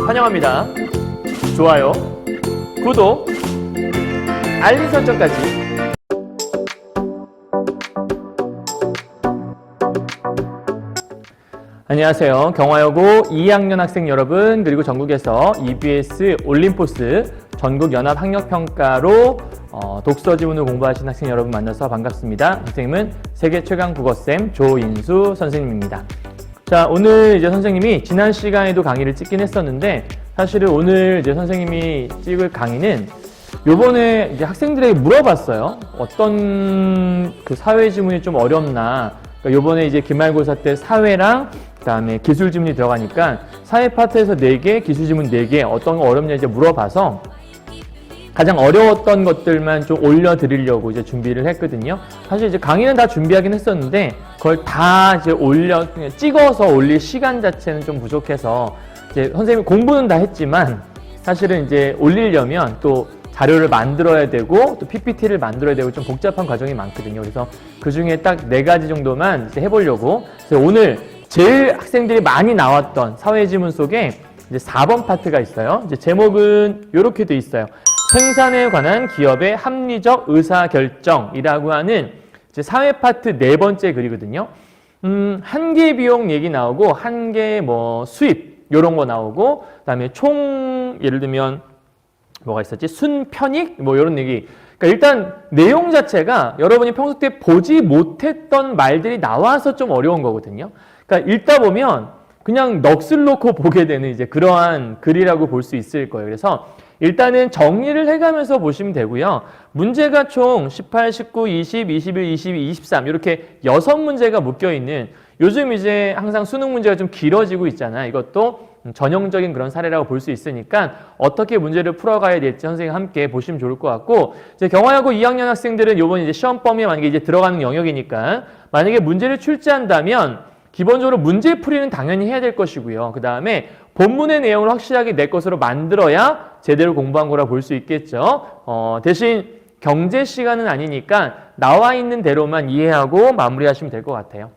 환영합니다. 좋아요, 구독, 알림 설정까지. 안녕하세요. 경화여고 2학년 학생 여러분, 그리고 전국에서 EBS 올림포스 전국연합학력평가로 독서 지문을 공부하신 학생 여러분 만나서 반갑습니다. 선생님은 세계 최강 국어쌤 조인수 선생님입니다. 자, 오늘 이제 선생님이 지난 시간에도 강의를 찍긴 했었는데, 사실은 오늘 이제 선생님이 찍을 강의는 요번에 이제 학생들에게 물어봤어요. 어떤 그 사회 지문이 좀 어렵나. 그러니까 요번에 이제 기말고사 때 사회랑 그다음에 기술 지문이 들어가니까 사회 파트에서 4개, 기술 지문 4개 어떤 거 어렵냐 이제 물어봐서 가장 어려웠던 것들만 좀 올려드리려고 이제 준비를 했거든요. 사실 이제 강의는 다 준비하긴 했었는데 그걸 다 이제 그냥 찍어서 올릴 시간 자체는 좀 부족해서 이제 선생님이 공부는 다 했지만 사실은 이제 올리려면 또 자료를 만들어야 되고 또 PPT를 만들어야 되고 좀 복잡한 과정이 많거든요. 그래서 그 중에 딱 4가지 정도만 이제 해보려고. 그래서 오늘 제일 학생들이 많이 나왔던 사회지문 속에 이제 4번 파트가 있어요. 이제 제목은 이렇게 돼 있어요. 생산에 관한 기업의 합리적 의사결정이라고 하는 이제 사회 파트 4번째 글이거든요. 한계 비용 얘기 나오고, 한계 뭐 수입, 요런 거 나오고, 그 다음에 총, 예를 들면, 뭐가 있었지? 순편익? 뭐 요런 얘기. 그러니까 일단 내용 자체가 여러분이 평소 때 보지 못했던 말들이 나와서 좀 어려운 거거든요. 그러니까 읽다 보면 그냥 넋을 놓고 보게 되는 이제 그러한 글이라고 볼 수 있을 거예요. 그래서 일단은 정리를 해가면서 보시면 되고요. 문제가 총 18, 19, 20, 21, 22, 23 이렇게 6문제가 묶여있는, 요즘 이제 항상 수능 문제가 좀 길어지고 있잖아요. 이것도 전형적인 그런 사례라고 볼 수 있으니까 어떻게 문제를 풀어가야 될지 선생님과 함께 보시면 좋을 것 같고, 이제 경화여고 2학년 학생들은 요번 이제 시험 범위에 만약에 이제 들어가는 영역이니까 만약에 문제를 출제한다면 기본적으로 문제 풀이는 당연히 해야 될 것이고요. 그 다음에 본문의 내용을 확실하게 내 것으로 만들어야 제대로 공부한 거라 볼 수 있겠죠. 대신 경제 시간은 아니니까 나와 있는 대로만 이해하고 마무리하시면 될 것 같아요.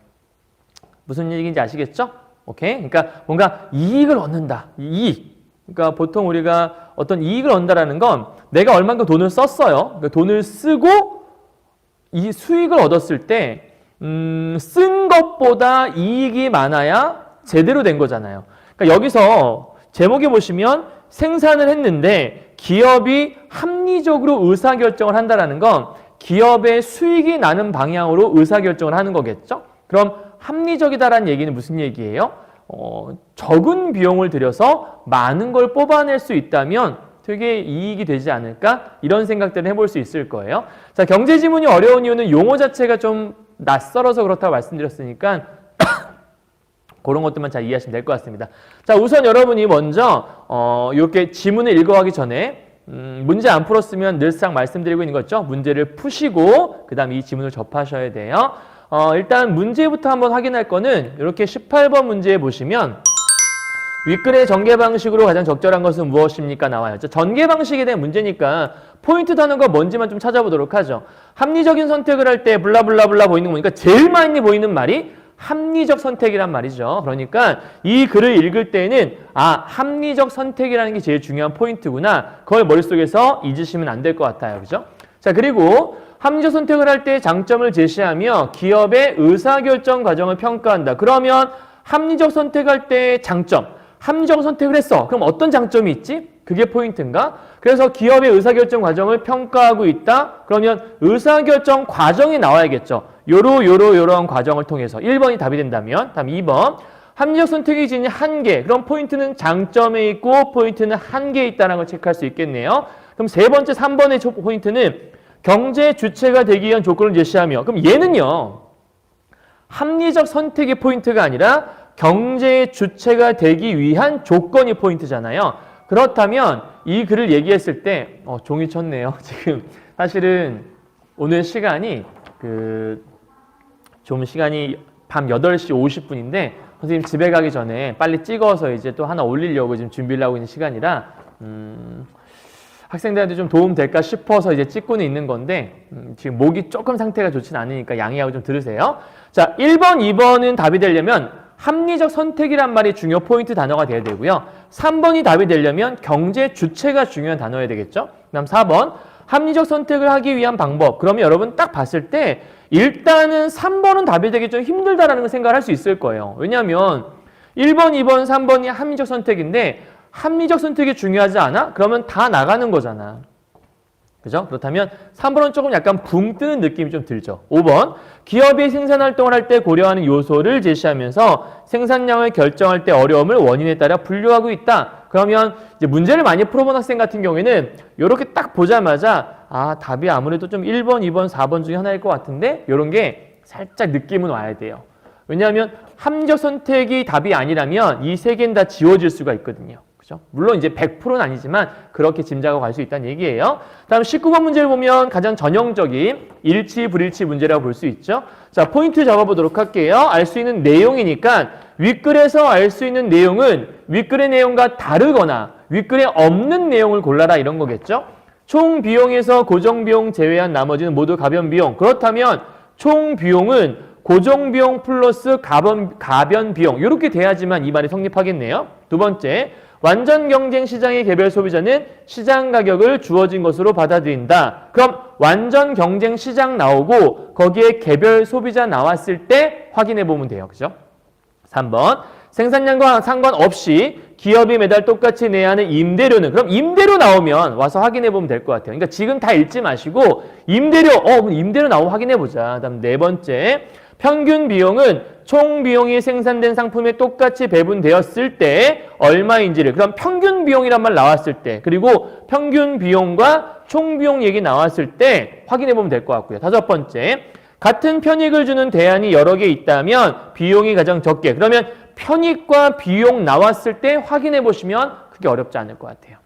무슨 얘기인지 아시겠죠? 오케이? 그러니까 뭔가 이익을 얻는다. 이익. 그러니까 보통 우리가 어떤 이익을 얻는다라는 건 내가 얼만큼 돈을 썼어요. 그러니까 돈을 쓰고 이 수익을 얻었을 때 쓴 것보다 이익이 많아야 제대로 된 거잖아요. 그러니까 여기서 제목에 보시면 생산을 했는데 기업이 합리적으로 의사결정을 한다는 건 기업의 수익이 나는 방향으로 의사결정을 하는 거겠죠? 그럼 합리적이다라는 얘기는 무슨 얘기예요? 적은 비용을 들여서 많은 걸 뽑아낼 수 있다면 되게 이익이 되지 않을까? 이런 생각들을 해볼 수 있을 거예요. 자, 경제지문이 어려운 이유는 용어 자체가 좀 낯설어서 그렇다고 말씀드렸으니까 그런 것들만 잘 이해하시면 될 것 같습니다. 자, 우선 여러분이 먼저 이렇게 지문을 읽어가기 전에 문제 안 풀었으면 늘상 말씀드리고 있는 거 있죠? 문제를 푸시고 그 다음 이 지문을 접하셔야 돼요. 일단 문제부터 한번 확인할 거는 이렇게 18번 문제에 보시면 윗글의 전개 방식으로 가장 적절한 것은 무엇입니까? 나와요. 전개 방식에 대한 문제니까 포인트 단어가 뭔지만 좀 찾아보도록 하죠. 합리적인 선택을 할 때 블라블라블라 보이는 거니까 제일 많이 보이는 말이 합리적 선택이란 말이죠. 그러니까 이 글을 읽을 때는 합리적 선택이라는 게 제일 중요한 포인트구나. 그걸 머릿속에서 잊으시면 안 될 것 같아요. 그죠? 자, 그리고 합리적 선택을 할 때 장점을 제시하며 기업의 의사결정 과정을 평가한다. 그러면 합리적 선택할 때 장점, 합리적 선택을 했어. 그럼 어떤 장점이 있지? 그게 포인트인가? 그래서 기업의 의사결정 평가하고 있다. 그러면 의사결정 과정이 나와야겠죠. 요러한 과정을 통해서 1번이 답이 된다면, 다음 2번 합리적 선택이 지닌 한계. 그럼 포인트는 장점에 있고 포인트는 한계에 있다는 걸 체크할 수 있겠네요. 그럼 세 번째 3번의 포인트는 경제 주체가 되기 위한 조건을 제시하며, 그럼 얘는요 합리적 선택의 포인트가 아니라 경제의 주체가 되기 위한 조건이 포인트잖아요. 그렇다면 이 글을 얘기했을 때 종이 쳤네요. 지금 사실은 오늘 시간이 좀 시간이 밤 8시 50분인데 선생님 집에 가기 전에 빨리 찍어서 이제 또 하나 올리려고 지금 준비를 하고 있는 시간이라 학생들한테 좀 도움 될까 싶어서 이제 찍고는 있는 건데 지금 목이 조금 상태가 좋진 않으니까 양해하고 좀 들으세요. 자, 1번, 2번은 답이 되려면 합리적 선택이란 말이 중요 포인트 단어가 돼야 되고요. 3번이 답이 되려면 경제 주체가 중요한 단어여야 되겠죠. 그다음 4번 합리적 선택을 하기 위한 방법. 그러면 여러분 딱 봤을 때 일단은 3번은 답이 되기 좀 힘들다라는 걸 생각할 수 있을 거예요. 왜냐하면 1번, 2번, 3번이 합리적 선택인데 합리적 선택이 중요하지 않아? 그러면 다 나가는 거잖아. 그죠? 그렇다면 3번은 조금 약간 붕 뜨는 느낌이 좀 들죠. 5번 기업이 생산활동을 할 때 고려하는 요소를 제시하면서 생산량을 결정할 때 어려움을 원인에 따라 분류하고 있다. 그러면 이제 문제를 많이 풀어본 학생 같은 경우에는 이렇게 딱 보자마자 답이 아무래도 좀 1번, 2번, 4번 중에 하나일 것 같은데 이런 게 살짝 느낌은 와야 돼요. 왜냐하면 합리적 선택이 답이 아니라면 이 세 개는 다 지워질 수가 있거든요. 그죠? 물론 이제 100%는 아니지만 그렇게 짐작하고 갈 수 있다는 얘기예요. 다음 19번 문제를 보면 가장 전형적인 일치, 불일치 문제라고 볼 수 있죠. 자, 포인트 잡아보도록 할게요. 알 수 있는 내용이니까 윗글에서 알 수 있는 내용은 윗글의 내용과 다르거나 윗글에 없는 내용을 골라라 이런 거겠죠. 총 비용에서 고정 비용 제외한 나머지는 모두 가변 비용. 그렇다면 총 비용은 고정 비용 플러스 가변 비용 이렇게 돼야지만 이 말이 성립하겠네요. 두 번째, 완전 경쟁 시장의 개별 소비자는 시장 가격을 주어진 것으로 받아들인다. 그럼 완전 경쟁 시장 나오고 거기에 개별 소비자 나왔을 때 확인해 보면 돼요. 그죠? 3번, 생산량과 상관없이 기업이 매달 똑같이 내야 하는 임대료는, 그럼 임대료 나오면 와서 확인해 보면 될 것 같아요. 그러니까 지금 다 읽지 마시고 임대료 나오면 확인해 보자. 그다음 네 번째, 평균 비용은 총 비용이 생산된 상품에 똑같이 배분되었을 때 얼마인지를, 그럼 평균 비용이란 말 나왔을 때, 그리고 평균 비용과 총 비용 얘기 나왔을 때 확인해 보면 될 것 같고요. 다섯 번째, 같은 편익을 주는 대안이 여러 개 있다면 비용이 가장 적게, 그러면 편익과 비용 나왔을 때 확인해 보시면 크게 어렵지 않을 것 같아요.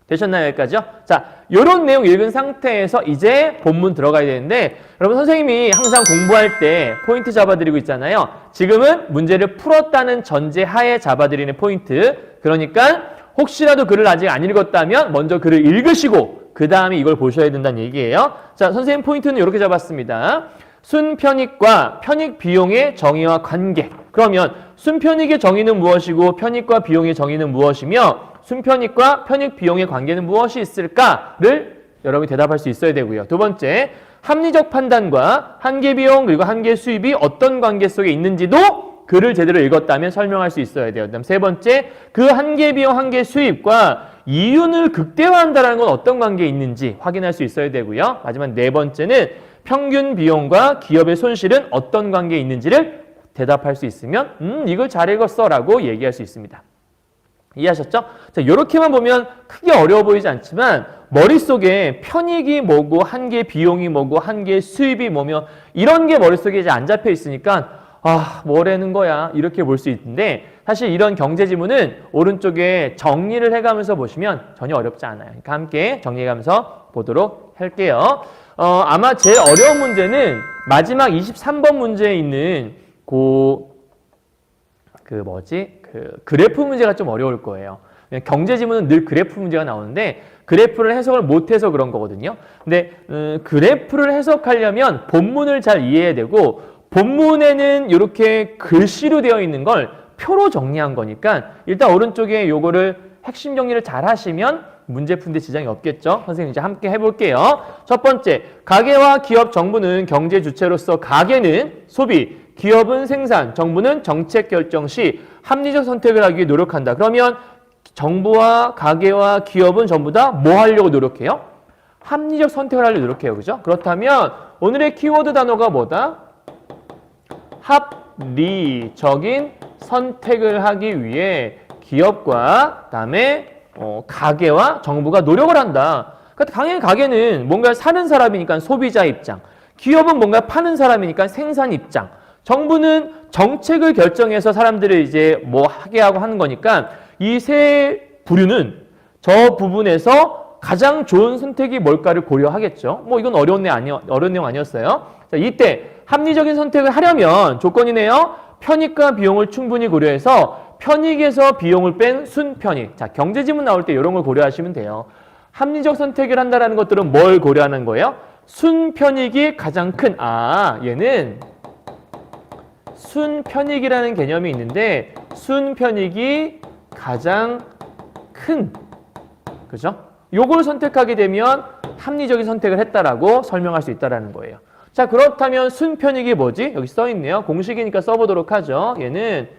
되셨나요? 여기까지요? 자, 요런 내용 읽은 상태에서 이제 본문 들어가야 되는데, 여러분 선생님이 항상 공부할 때 포인트 잡아드리고 있잖아요. 지금은 문제를 풀었다는 전제 하에 잡아드리는 포인트. 그러니까 혹시라도 글을 아직 안 읽었다면 먼저 글을 읽으시고 그 다음에 이걸 보셔야 된다는 얘기예요. 자, 선생님 포인트는 이렇게 잡았습니다. 순편익과 편익 비용의 정의와 관계. 그러면 순편익의 정의는 무엇이고 편익과 비용의 정의는 무엇이며 순편익과 편익 비용의 관계는 무엇이 있을까를 여러분이 대답할 수 있어야 되고요. 두 번째, 합리적 판단과 한계 비용 그리고 한계 수입이 어떤 관계 속에 있는지도 글을 제대로 읽었다면 설명할 수 있어야 돼요. 그다음 세 번째, 그 한계 비용, 한계 수입과 이윤을 극대화한다는 건 어떤 관계에 있는지 확인할 수 있어야 되고요. 마지막 네 번째는 평균 비용과 기업의 손실은 어떤 관계에 있는지를 대답할 수 있으면 이걸 잘 읽었어 라고 얘기할 수 있습니다. 이해하셨죠? 자, 이렇게만 보면 크게 어려워 보이지 않지만 머릿속에 편익이 뭐고 한계 비용이 뭐고 한계 수입이 뭐며 이런 게 머릿속에 이제 안 잡혀 있으니까 뭐라는 거야 이렇게 볼 수 있는데, 사실 이런 경제 지문은 오른쪽에 정리를 해가면서 보시면 전혀 어렵지 않아요. 그러니까 함께 정리해가면서 보도록 할게요. 아마 제일 어려운 문제는 마지막 23번 문제에 있는 그래프 문제가 좀 어려울 거예요. 경제 지문은 늘 그래프 문제가 나오는데 그래프를 해석을 못해서 그런 거거든요. 근데 그래프를 해석하려면 본문을 잘 이해해야 되고, 본문에는 이렇게 글씨로 되어 있는 걸 표로 정리한 거니까 일단 오른쪽에 요거를 핵심 정리를 잘 하시면 문제 푸는데 지장이 없겠죠. 선생님 이제 함께 해볼게요. 첫 번째, 가계와 기업, 정부는 경제 주체로서 가계는 소비, 기업은 생산, 정부는 정책 결정 시 합리적 선택을 하기 위해 노력한다. 그러면 정부와 가계와 기업은 전부 다 뭐 하려고 노력해요? 합리적 선택을 하려고 노력해요. 그죠? 그렇다면 오늘의 키워드 단어가 뭐다? 합리적인 선택을 하기 위해 기업과 그다음에 가계와 정부가 노력을 한다. 그러니까 당연히 가계는 뭔가 사는 사람이니까 소비자 입장, 기업은 뭔가 파는 사람이니까 생산 입장, 정부는 정책을 결정해서 사람들을 이제 뭐 하게 하고 하는 거니까 이 세 부류는 저 부분에서 가장 좋은 선택이 뭘까를 고려하겠죠. 뭐 이건 어려운 내용 아니었어요. 자, 이때 합리적인 선택을 하려면 조건이네요. 편익과 비용을 충분히 고려해서 편익에서 비용을 뺀 순편익. 자, 경제지문 나올 때 이런 걸 고려하시면 돼요. 합리적 선택을 한다는 것들은 뭘 고려하는 거예요? 순편익이 가장 큰, 얘는 순편익이라는 개념이 있는데 순편익이 가장 큰, 그죠? 요걸 선택하게 되면 합리적인 선택을 했다라고 설명할 수 있다라는 거예요. 자, 그렇다면 순편익이 뭐지? 여기 써 있네요. 공식이니까 써보도록 하죠. 얘는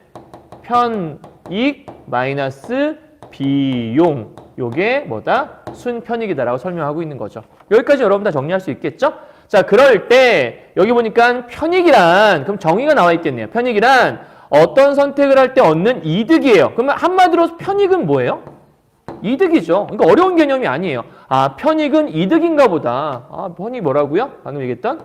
편익 마이너스 비용. 요게 뭐다? 순편익이다라고 설명하고 있는 거죠. 여기까지 여러분 다 정리할 수 있겠죠? 자, 그럴 때 여기 보니까 편익이란, 그럼 정의가 나와 있겠네요. 편익이란 어떤 선택을 할 때 얻는 이득이에요. 그러면 한마디로 편익은 뭐예요? 이득이죠. 그러니까 어려운 개념이 아니에요. 아, 편익은 이득인가 보다. 아, 편익 뭐라고요? 방금 얘기했던?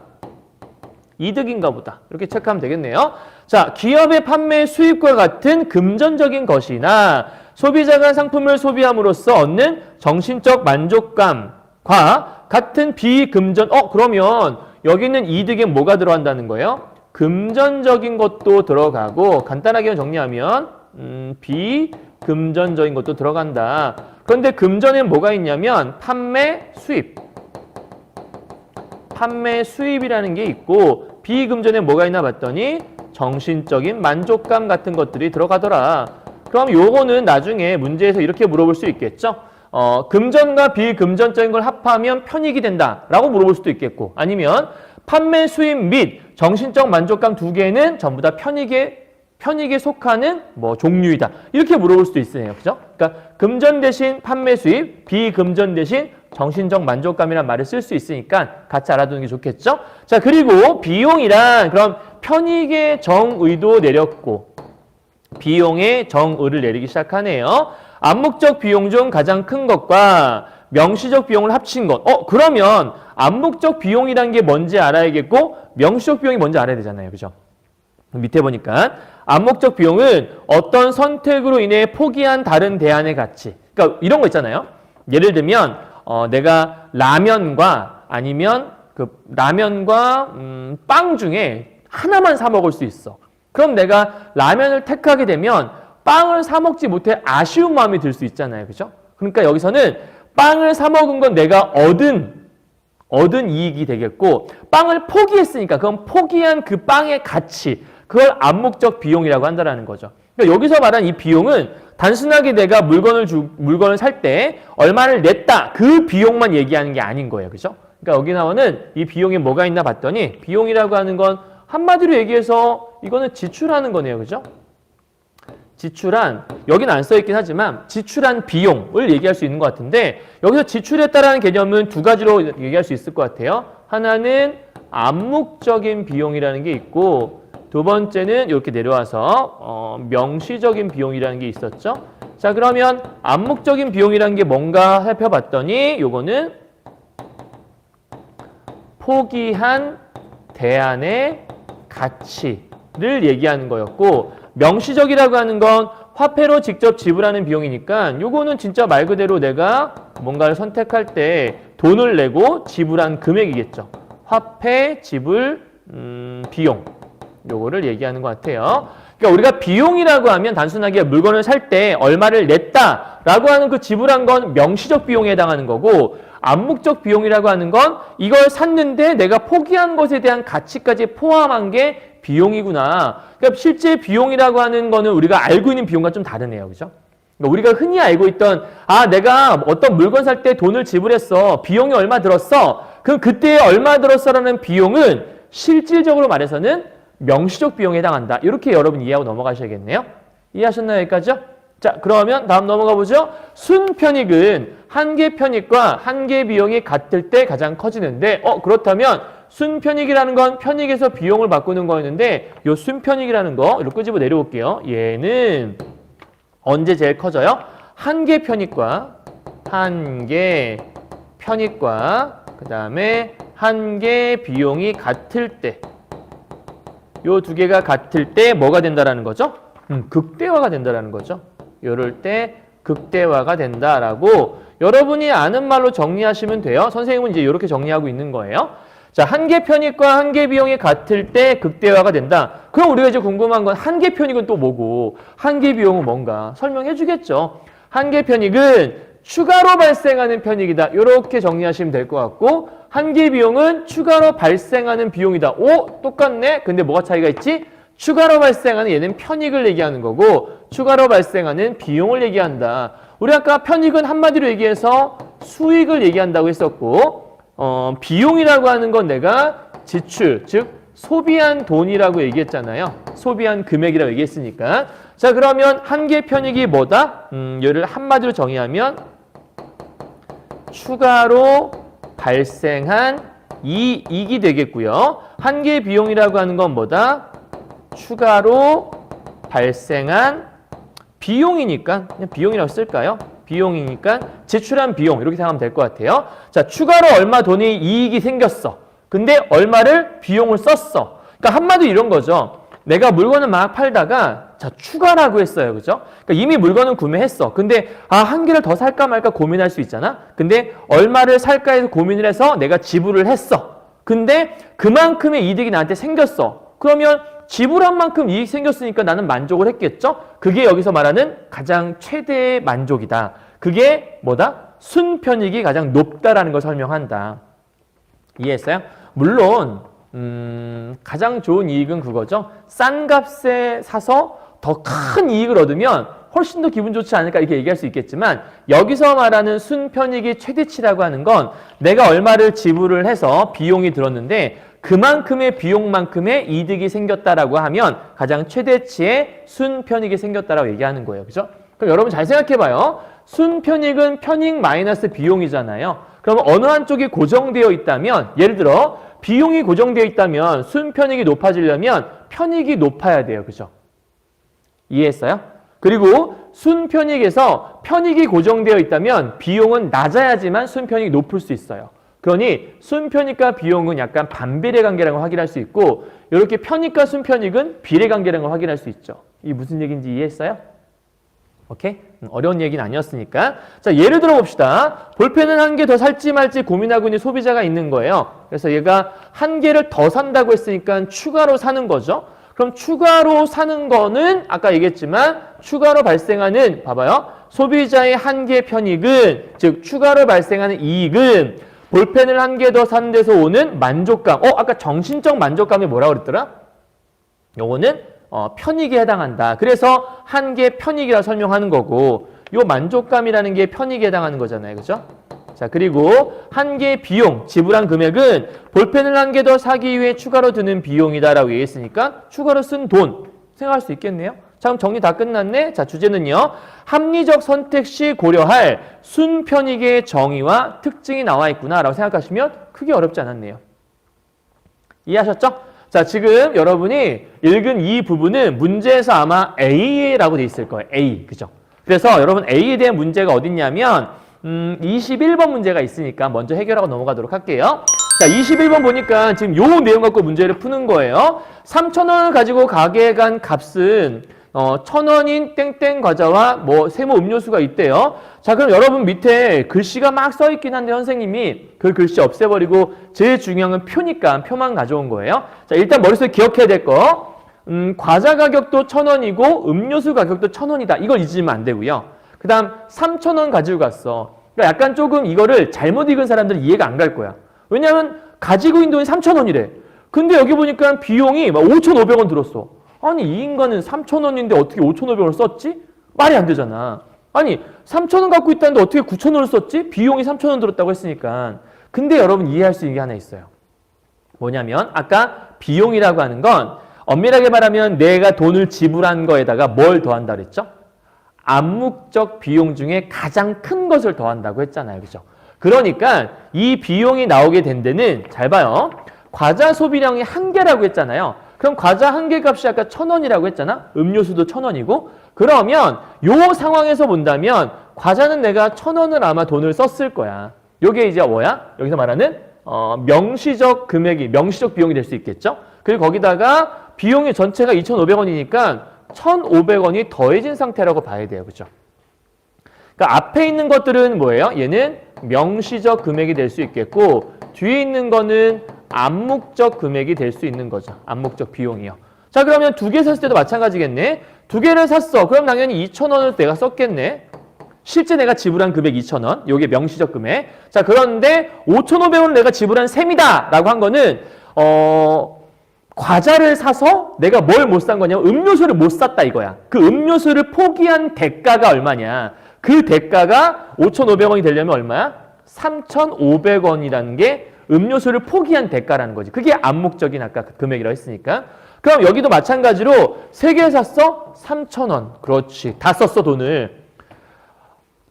이득인가 보다. 이렇게 체크하면 되겠네요. 자, 기업의 판매 수입과 같은 금전적인 것이나 소비자가 상품을 소비함으로써 얻는 정신적 만족감과 같은 비금전, 그러면 여기 있는 이득에 뭐가 들어간다는 거예요? 금전적인 것도 들어가고, 간단하게 정리하면 비금전적인 것도 들어간다. 그런데 금전엔 뭐가 있냐면 판매 수입. 판매 수입이라는 게 있고, 비금전에 뭐가 있나 봤더니 정신적인 만족감 같은 것들이 들어가더라. 그럼 요거는 나중에 문제에서 이렇게 물어볼 수 있겠죠? 금전과 비금전적인 걸 합하면 편익이 된다라고 물어볼 수도 있겠고, 아니면 판매 수입 및 정신적 만족감 두 개는 전부 다 편익에 속하는 뭐 종류이다. 이렇게 물어볼 수도 있어요. 그죠? 그러니까 금전 대신 판매 수입, 비금전 대신 정신적 만족감이란 말을 쓸 수 있으니까 같이 알아두는 게 좋겠죠? 자, 그리고 비용이란 그럼 편익의 정의도 내렸고 비용의 정의를 내리기 시작하네요. 암묵적 비용 중 가장 큰 것과 명시적 비용을 합친 것. 그러면 암묵적 비용이란 게 뭔지 알아야겠고 명시적 비용이 뭔지 알아야 되잖아요. 그죠? 밑에 보니까 암묵적 비용은 어떤 선택으로 인해 포기한 다른 대안의 가치. 그러니까 이런 거 있잖아요. 예를 들면 내가 라면과 아니면 그 라면과 빵 중에 하나만 사 먹을 수 있어. 그럼 내가 라면을 택하게 되면 빵을 사 먹지 못해 아쉬운 마음이 들 수 있잖아요. 그죠? 그러니까 여기서는 빵을 사 먹은 건 내가 얻은 이익이 되겠고 빵을 포기했으니까 그건 포기한 그 빵의 가치, 그걸 암묵적 비용이라고 한다는 거죠. 그러니까 여기서 말한 이 비용은 단순하게 내가 물건을 살 때 얼마를 냈다, 그 비용만 얘기하는 게 아닌 거예요. 그죠? 그러니까 여기 나오는 이 비용에 뭐가 있나 봤더니 비용이라고 하는 건 한마디로 얘기해서 이거는 지출하는 거네요. 그죠? 지출한, 여기는 안 써있긴 하지만 지출한 비용을 얘기할 수 있는 것 같은데 여기서 지출했다라는 개념은 두 가지로 얘기할 수 있을 것 같아요. 하나는 암묵적인 비용이라는 게 있고 두 번째는 이렇게 내려와서 명시적인 비용이라는 게 있었죠. 자, 그러면 암묵적인 비용이라는 게 뭔가 살펴봤더니 요거는 포기한 대안의 가치를 얘기하는 거였고 명시적이라고 하는 건 화폐로 직접 지불하는 비용이니까 요거는 진짜 말 그대로 내가 뭔가를 선택할 때 돈을 내고 지불한 금액이겠죠. 화폐 지불 비용. 요거를 얘기하는 것 같아요. 그러니까 우리가 비용이라고 하면 단순하게 물건을 살 때 얼마를 냈다라고 하는 그 지불한 건 명시적 비용에 해당하는 거고 암묵적 비용이라고 하는 건 이걸 샀는데 내가 포기한 것에 대한 가치까지 포함한 게 비용이구나. 그러니까 실제 비용이라고 하는 거는 우리가 알고 있는 비용과 좀 다르네요. 그죠? 그러니까 우리가 흔히 알고 있던 내가 어떤 물건 살 때 돈을 지불했어. 비용이 얼마 들었어. 그럼 그때 얼마 들었어라는 비용은 실질적으로 말해서는 명시적 비용에 해당한다. 이렇게 여러분 이해하고 넘어가셔야겠네요. 이해하셨나요? 여기까지요? 자, 그러면 다음 넘어가 보죠. 순편익은 한계 편익과 한계 비용이 같을 때 가장 커지는데 그렇다면 순편익이라는 건 편익에서 비용을 바꾸는 거였는데 이 순편익이라는 거 이렇게 끄집어 내려올게요. 얘는 언제 제일 커져요? 한계 편익과 그 다음에 한계 비용이 같을 때 요 두 개가 같을 때 뭐가 된다라는 거죠? 극대화가 된다라는 거죠. 이럴 때 극대화가 된다라고 여러분이 아는 말로 정리하시면 돼요. 선생님은 이제 이렇게 정리하고 있는 거예요. 자, 한계 편익과 한계 비용이 같을 때 극대화가 된다. 그럼 우리가 이제 궁금한 건 한계 편익은 또 뭐고 한계 비용은 뭔가 설명해 주겠죠. 한계 편익은 추가로 발생하는 편익이다. 이렇게 정리하시면 될 것 같고 한계 비용은 추가로 발생하는 비용이다. 똑같네. 근데 뭐가 차이가 있지? 추가로 발생하는 얘는 편익을 얘기하는 거고 추가로 발생하는 비용을 얘기한다. 우리 아까 편익은 한마디로 얘기해서 수익을 얘기한다고 했었고 비용이라고 하는 건 내가 지출, 즉 소비한 돈이라고 얘기했잖아요. 소비한 금액이라고 얘기했으니까. 자, 그러면 한계 편익이 뭐다? 얘를 한마디로 정의하면 추가로 발생한 이익이 되겠고요. 한계 비용이라고 하는 건 뭐다? 추가로 발생한 비용이니까 그냥 비용이라고 쓸까요? 비용이니까 지출한 비용 이렇게 생각하면 될 것 같아요. 자, 추가로 얼마 돈이 이익이 생겼어. 근데 얼마를 비용을 썼어. 그러니까 한마디로 이런 거죠. 내가 물건을 막 팔다가 자, 추가라고 했어요. 그죠? 그러니까 이미 물건은 구매했어. 근데 한 개를 더 살까 말까 고민할 수 있잖아. 근데 얼마를 살까 해서 고민을 해서 내가 지불을 했어. 근데 그만큼의 이득이 나한테 생겼어. 그러면 지불한 만큼 이익 생겼으니까 나는 만족을 했겠죠? 그게 여기서 말하는 가장 최대의 만족이다. 그게 뭐다? 순편익이 가장 높다라는 걸 설명한다. 이해했어요? 물론 가장 좋은 이익은 그거죠. 싼 값에 사서 더 큰 이익을 얻으면 훨씬 더 기분 좋지 않을까 이렇게 얘기할 수 있겠지만 여기서 말하는 순편익이 최대치라고 하는 건 내가 얼마를 지불을 해서 비용이 들었는데 그만큼의 비용만큼의 이득이 생겼다라고 하면 가장 최대치의 순편익이 생겼다라고 얘기하는 거예요. 그죠? 그럼 여러분 잘 생각해봐요. 순편익은 편익 마이너스 비용이잖아요. 그럼 어느 한쪽이 고정되어 있다면 예를 들어 비용이 고정되어 있다면 순편익이 높아지려면 편익이 높아야 돼요. 그죠? 이해했어요? 그리고 순편익에서 편익이 고정되어 있다면 비용은 낮아야지만 순편익이 높을 수 있어요. 그러니 순편익과 비용은 약간 반비례 관계라는 걸 확인할 수 있고 이렇게 편익과 순편익은 비례 관계라는 걸 확인할 수 있죠. 이게 무슨 얘기인지 이해했어요? 오케이? 어려운 얘기는 아니었으니까. 자, 예를 들어 봅시다. 볼펜은 한 개 더 살지 말지 고민하고 있는 소비자가 있는 거예요. 그래서 얘가 한 개를 더 산다고 했으니까 추가로 사는 거죠. 그럼 추가로 사는 거는 아까 얘기했지만 추가로 발생하는 봐봐요. 소비자의 한계 편익은 즉 추가로 발생하는 이익은 볼펜을 한 개 더 사는 데서 오는 만족감. 아까 정신적 만족감이 뭐라고 그랬더라? 요거는 편익에 해당한다. 그래서 한계 편익이라고 설명하는 거고 요 만족감이라는 게 편익에 해당하는 거잖아요. 그죠? 자, 그리고 한계 비용, 지불한 금액은 볼펜을 한 개 더 사기 위해 추가로 드는 비용이다라고 얘기했으니까 추가로 쓴 돈 생각할 수 있겠네요. 자, 그럼 정리 다 끝났네. 자, 주제는요. 합리적 선택 시 고려할 순편익의 정의와 특징이 나와 있구나라고 생각하시면 크게 어렵지 않았네요. 이해하셨죠? 자, 지금 여러분이 읽은 이 부분은 문제에서 아마 A라고 돼 있을 거예요. A. 그죠? 그래서 여러분 A에 대한 문제가 어딨냐면 21번 문제가 있으니까 먼저 해결하고 넘어가도록 할게요. 자, 21번 보니까 지금 요 내용 갖고 문제를 푸는 거예요. 3,000원을 가지고 가게에 간 값은 1,000원인 땡땡 과자와 뭐 세모 음료수가 있대요. 자, 그럼 여러분 밑에 글씨가 막 써 있긴 한데 선생님이 그 글씨 없애버리고 제일 중요한 건 표니까 표만 가져온 거예요. 자, 일단 머릿속에 기억해야 될 거. 과자 가격도 1,000원이고 음료수 가격도 1,000원이다. 이걸 잊으면 안 되고요. 그 다음 3,000원 가지고 갔어. 그러니까 약간 조금 이거를 잘못 읽은 사람들은 이해가 안 갈 거야. 왜냐하면 가지고 있는 돈이 3,000원이래. 근데 여기 보니까 비용이 막 5,500원 들었어. 아니 이 인간은 3,000원인데 어떻게 5,500원을 썼지? 말이 안 되잖아. 아니 3,000원 갖고 있다는데 어떻게 9,000원을 썼지? 비용이 3,000원 들었다고 했으니까. 근데 여러분 이해할 수 있는 게 하나 있어요. 뭐냐면 아까 비용이라고 하는 건 엄밀하게 말하면 내가 돈을 지불한 거에다가 뭘 더한다 그랬죠? 암묵적 비용 중에 가장 큰 것을 더한다고 했잖아요. 그죠? 그러니까 이 비용이 나오게 된 데는 잘 봐요. 과자 소비량이 1개라고 했잖아요. 그럼 과자 1개 값이 아까 1,000원이라고 했잖아. 음료수도 1,000원이고. 그러면 요 상황에서 본다면 과자는 내가 1,000원을 아마 돈을 썼을 거야. 요게 이제 뭐야? 여기서 말하는 명시적 금액이 명시적 비용이 될 수 있겠죠. 그리고 거기다가 비용이 전체가 2,500원이니까 1,500원이 더해진 상태라고 봐야 돼요. 그죠? 그러니까 앞에 있는 것들은 뭐예요? 얘는 명시적 금액이 될 수 있겠고 뒤에 있는 거는 암묵적 금액이 될 수 있는 거죠. 암묵적 비용이요. 자, 그러면 2개 샀을 때도 마찬가지겠네. 2개를 샀어. 그럼 당연히 2,000원을 내가 썼겠네. 실제 내가 지불한 금액 2,000원. 요게 명시적 금액. 자, 그런데 5,500원을 내가 지불한 셈이다 라고 한 거는 과자를 사서 내가 뭘 못 산 거냐면 음료수를 못 샀다 이거야. 그 음료수를 포기한 대가가 얼마냐. 그 대가가 5,500원이 되려면 얼마야? 3,500원이라는 게 음료수를 포기한 대가라는 거지. 그게 암묵적인 아까 그 금액이라고 했으니까. 그럼 여기도 마찬가지로 3개 샀어? 3,000원. 그렇지. 다 썼어 돈을.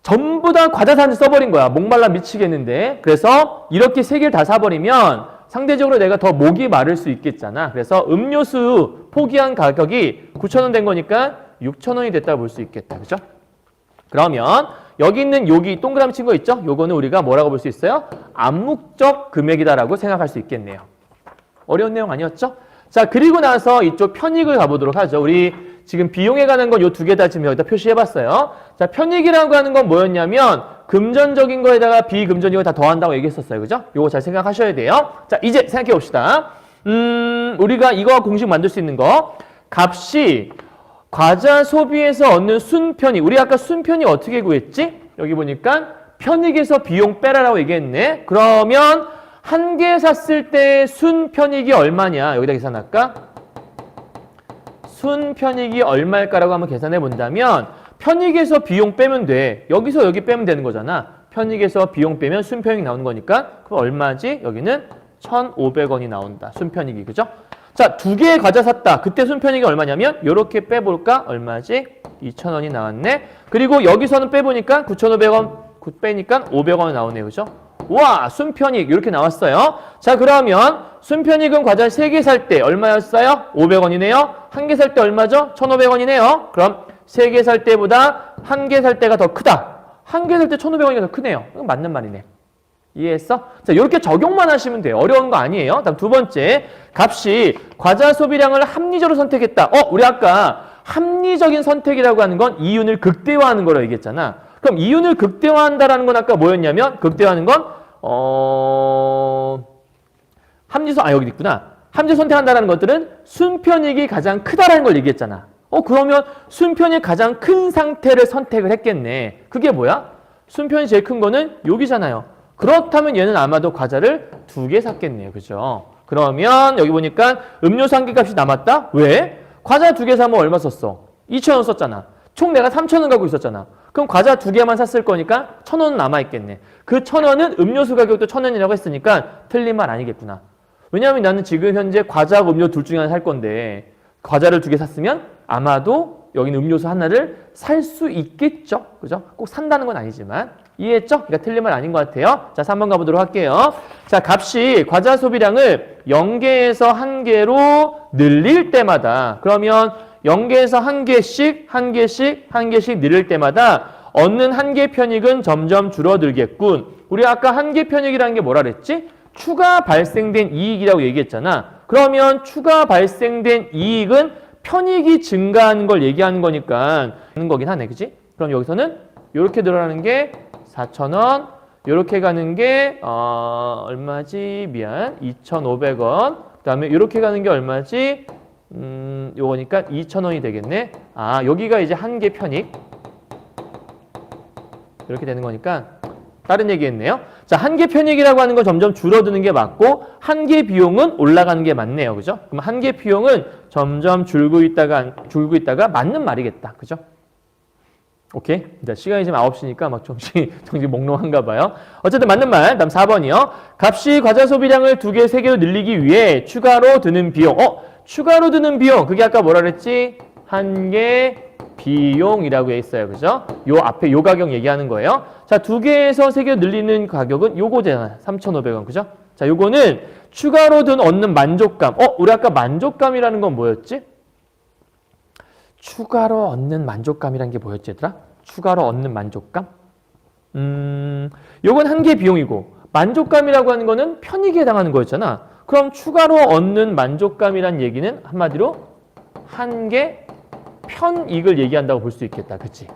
전부 다 과자 사는데 써버린 거야. 목말라 미치겠는데. 그래서 이렇게 3개를 다 사버리면 상대적으로 내가 더 목이 마를 수 있겠잖아. 그래서 음료수 포기한 가격이 9,000원 된 거니까 6,000원이 됐다고 볼 수 있겠다. 그죠? 그러면 여기 있는 여기 동그라미 친 거 있죠? 요거는 우리가 뭐라고 볼 수 있어요? 암묵적 금액이다라고 생각할 수 있겠네요. 어려운 내용 아니었죠? 자, 그리고 나서 이쪽 편익을 가보도록 하죠. 우리 지금 비용에 관한 건 요 2개 다 지금 여기다 표시해봤어요. 자, 편익이라고 하는 건 뭐였냐면 금전적인 거에다가 비금전적인 거 다 더한다고 얘기했었어요. 그죠? 요거 잘 생각하셔야 돼요. 자, 이제 생각해 봅시다. 우리가 이거 공식 만들 수 있는 거. 값이 과자 소비에서 얻는 순편익. 우리 아까 순편익 어떻게 구했지? 여기 보니까 편익에서 비용 빼라라고 얘기했네. 그러면 한 개 샀을 때 순편익이 얼마냐? 여기다 계산할까? 순편익이 얼마일까라고 한번 계산해 본다면 편익에서 비용 빼면 돼. 여기서 여기 빼면 되는 거잖아. 편익에서 비용 빼면 순편익 나오는 거니까 그럼 얼마지? 여기는 1,500원이 나온다. 순편익이. 그죠? 자, 2개의 과자 샀다. 그때 순편익이 얼마냐면 이렇게 빼볼까? 얼마지? 2,000원이 나왔네. 그리고 여기서는 빼보니까 9,500원 빼니까 500원 나오네요. 그죠? 와, 순편익 이렇게 나왔어요. 자, 그러면 순편익은 과자 3개 살 때 얼마였어요? 500원이네요. 1개 살 때 얼마죠? 1,500원이네요. 그럼 3개 살 때보다 1개 살 때가 더 크다. 1개 살 때 1,500원이 더 크네요. 이건 맞는 말이네. 이해했어? 자, 이렇게 적용만 하시면 돼요. 어려운 거 아니에요. 다음 2번째, 값이 과자 소비량을 합리적으로 선택했다. 우리 아까 합리적인 선택이라고 하는 건 이윤을 극대화하는 거라고 얘기했잖아. 그럼 이윤을 극대화한다라는 건 아까 뭐였냐면 극대화하는 건 여기 있구나. 합리적 선택한다라는 것들은 순편익이 가장 크다라는 걸 얘기했잖아. 그러면 순편이 가장 큰 상태를 선택을 했겠네. 그게 뭐야? 순편이 제일 큰 거는 여기잖아요. 그렇다면 얘는 아마도 과자를 2개 샀겠네요. 그죠? 그러면 여기 보니까 음료수 1개 값이 남았다? 왜? 과자 2개 사면 얼마 썼어? 2,000원 썼잖아. 총 내가 3,000원 갖고 있었잖아. 그럼 과자 2개만 샀을 거니까 1,000원은 남아있겠네. 그 1,000원은 음료수 가격도 1,000원이라고 했으니까 틀린 말 아니겠구나. 왜냐하면 나는 지금 현재 과자하고 음료 둘 중에 하나 살 건데 과자를 2개 샀으면 아마도 여기는 음료수 하나를 살 수 있겠죠. 그죠? 꼭 산다는 건 아니지만. 이해했죠? 그러니까 틀린 말 아닌 것 같아요. 자, 3번 가보도록 할게요. 자, 값이 과자 소비량을 0개에서 1개로 늘릴 때마다 그러면 0개에서 1개씩 늘릴 때마다 얻는 1개 편익은 점점 줄어들겠군. 우리 아까 1개 편익이라는 게 뭐라 그랬지? 추가 발생된 이익이라고 얘기했잖아. 그러면 추가 발생된 이익은 편익이 증가하는 걸 얘기하는 거니까 하는 거긴 하네. 그치? 그럼 여기서는 이렇게 늘어나는 게 4,000원, 이렇게 가는 게 얼마지? 2,500원. 그 다음에 이렇게 가는 게 얼마지? 요거니까 2,000원이 되겠네. 여기가 이제 1개 편익. 이렇게 되는 거니까 다른 얘기했네요. 자, 1개 편익이라고 하는 건 점점 줄어드는 게 맞고 1개 비용은 올라가는 게 맞네요. 그죠? 그럼 1개 비용은 점점 줄고 있다가 맞는 말이겠다. 그죠? 오케이. 자, 시간이 지금 9시니까 막 정신 몽롱한가 봐요. 어쨌든 맞는 말. 다음 4번이요. 값이 과자 소비량을 2개, 3개로 늘리기 위해 추가로 드는 비용. 추가로 드는 비용. 그게 아까 뭐라 그랬지? 1개 비용이라고 했어요. 그죠? 요 앞에 요 가격 얘기하는 거예요. 자, 2개에서 3개 늘리는 가격은 요거잖아. 3,500원. 그죠? 자, 요거는 추가로 얻는 만족감. 우리 아까 만족감이라는 건 뭐였지? 추가로 얻는 만족감이란 게 뭐였지, 얘들아? 추가로 얻는 만족감? 요건 1개 비용이고 만족감이라고 하는 거는 편익에 해당하는 거였잖아. 그럼 추가로 얻는 만족감이란 얘기는 한마디로 1개 편익을 얘기한다고 볼 수 있겠다. 그치?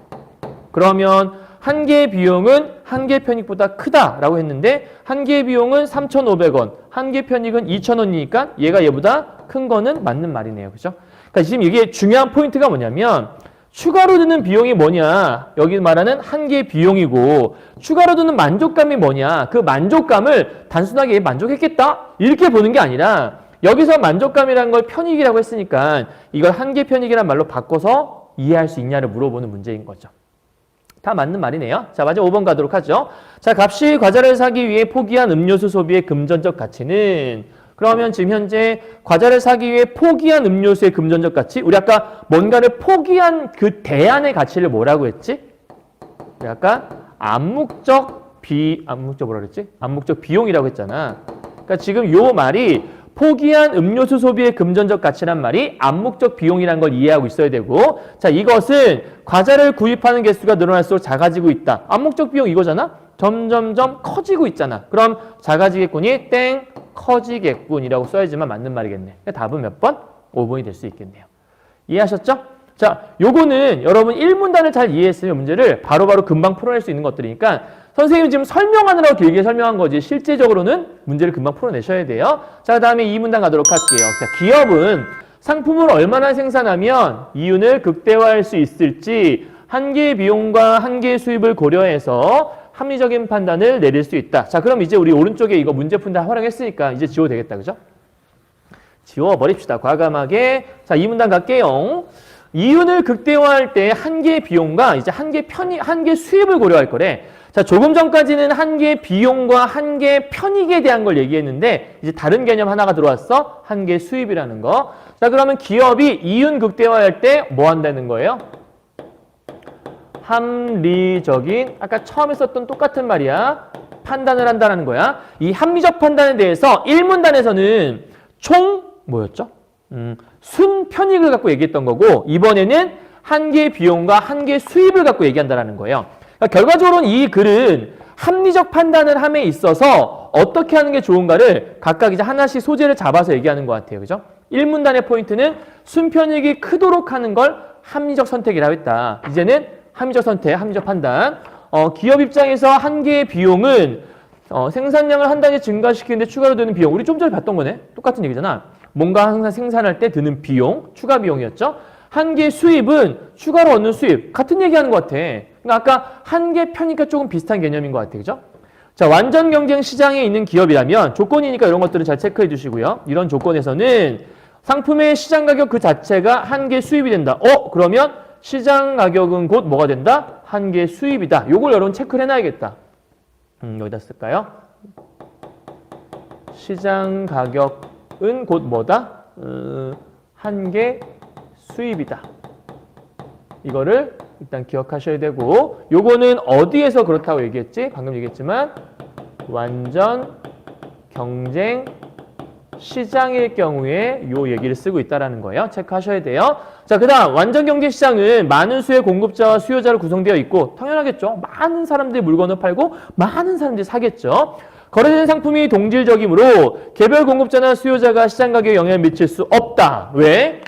그러면 1개 비용은 1개 편익보다 크다라고 했는데 1개 비용은 3,500원, 1개 편익은 2,000원이니까 얘가 얘보다 큰 거는 맞는 말이네요. 그죠? 그러니까 지금 이게 중요한 포인트가 뭐냐면 추가로 드는 비용이 뭐냐? 여기 말하는 1개 비용이고 추가로 드는 만족감이 뭐냐? 그 만족감을 단순하게 만족했겠다? 이렇게 보는 게 아니라 여기서 만족감이라는 걸 편익이라고 했으니까 이걸 한계 편익이란 말로 바꿔서 이해할 수 있냐를 물어보는 문제인 거죠. 다 맞는 말이네요. 자, 마지막 5번 가도록 하죠. 자, 값이 과자를 사기 위해 포기한 음료수 소비의 금전적 가치는, 그러면 지금 현재 과자를 사기 위해 포기한 음료수의 금전적 가치, 우리 아까 뭔가를 포기한 그 대안의 가치를 뭐라고 했지? 우리 아까 암묵적 뭐라 그랬지? 암묵적 비용이라고 했잖아. 그러니까 지금 요 말이 포기한 음료수 소비의 금전적 가치란 말이 암묵적 비용이라는 걸 이해하고 있어야 되고, 자, 이것은 과자를 구입하는 개수가 늘어날수록 작아지고 있다. 암묵적 비용 이거잖아? 점점점 커지고 있잖아. 그럼 작아지겠군이 땡 커지겠군이라고 써야지만 맞는 말이겠네. 그러니까 답은 몇 번? 5번이 될 수 있겠네요. 이해하셨죠? 자, 요거는 여러분 1문단을 잘 이해했으면 문제를 바로바로 금방 풀어낼 수 있는 것들이니까 선생님이 지금 설명하느라고 길게 설명한 거지 실제적으로는 문제를 금방 풀어내셔야 돼요. 자, 그 다음에 2문단 가도록 할게요. 자, 기업은 상품을 얼마나 생산하면 이윤을 극대화할 수 있을지 한계의 비용과 한계의 수입을 고려해서 합리적인 판단을 내릴 수 있다. 자, 그럼 이제 우리 오른쪽에 이거 문제 푼다 활용했으니까 이제 지워도 되겠다. 그죠? 지워버립시다. 과감하게. 자, 2문단 갈게요. 이윤을 극대화할 때 한계의 비용과 이제 한계 수입을 고려할 거래. 자, 조금 전까지는 한계 비용과 한계 편익에 대한 걸 얘기했는데 이제 다른 개념 하나가 들어왔어. 한계 수입이라는 거. 자, 그러면 기업이 이윤 극대화할 때 뭐 한다는 거예요? 합리적인, 아까 처음에 썼던 똑같은 말이야. 판단을 한다는 거야. 이 합리적 판단에 대해서 1문단에서는 총 뭐였죠? 순편익을 갖고 얘기했던 거고, 이번에는 한계 비용과 한계 수입을 갖고 얘기한다는 거예요. 그러니까 결과적으로는 이 글은 합리적 판단을 함에 있어서 어떻게 하는 게 좋은가를 각각 이제 하나씩 소재를 잡아서 얘기하는 것 같아요. 그죠? 1문단의 포인트는 순편익이 크도록 하는 걸 합리적 선택이라고 했다. 이제는 합리적 선택, 합리적 판단. 기업 입장에서 한계의 비용은 생산량을 한 단위 증가시키는데 추가로 드는 비용. 우리 좀 전에 봤던 거네. 똑같은 얘기잖아. 뭔가 항상 생산할 때 드는 비용, 추가 비용이었죠. 한계 수입은 추가로 얻는 수입. 같은 얘기하는 것 같아. 그러니까 아까 한계 편이니까 조금 비슷한 개념인 것 같아. 그죠? 자, 완전 경쟁 시장에 있는 기업이라면 조건이니까 이런 것들은 잘 체크해 주시고요. 이런 조건에서는 상품의 시장 가격 그 자체가 한계 수입이 된다. 그러면 시장 가격은 곧 뭐가 된다? 한계 수입이다. 요걸 여러분 체크를 해놔야겠다. 여기다 쓸까요? 시장 가격은 곧 뭐다? 한계 수입이다. 이거를 일단 기억하셔야 되고, 요거는 어디에서 그렇다고 얘기했지? 방금 얘기했지만 완전 경쟁 시장일 경우에 요 얘기를 쓰고 있다는 거예요. 체크하셔야 돼요. 자, 그 다음 완전 경제 시장은 많은 수의 공급자와 수요자로 구성되어 있고, 당연하겠죠. 많은 사람들이 물건을 팔고 많은 사람들이 사겠죠. 거래되는 상품이 동질적이므로 개별 공급자나 수요자가 시장 가격에 영향을 미칠 수 없다. 왜?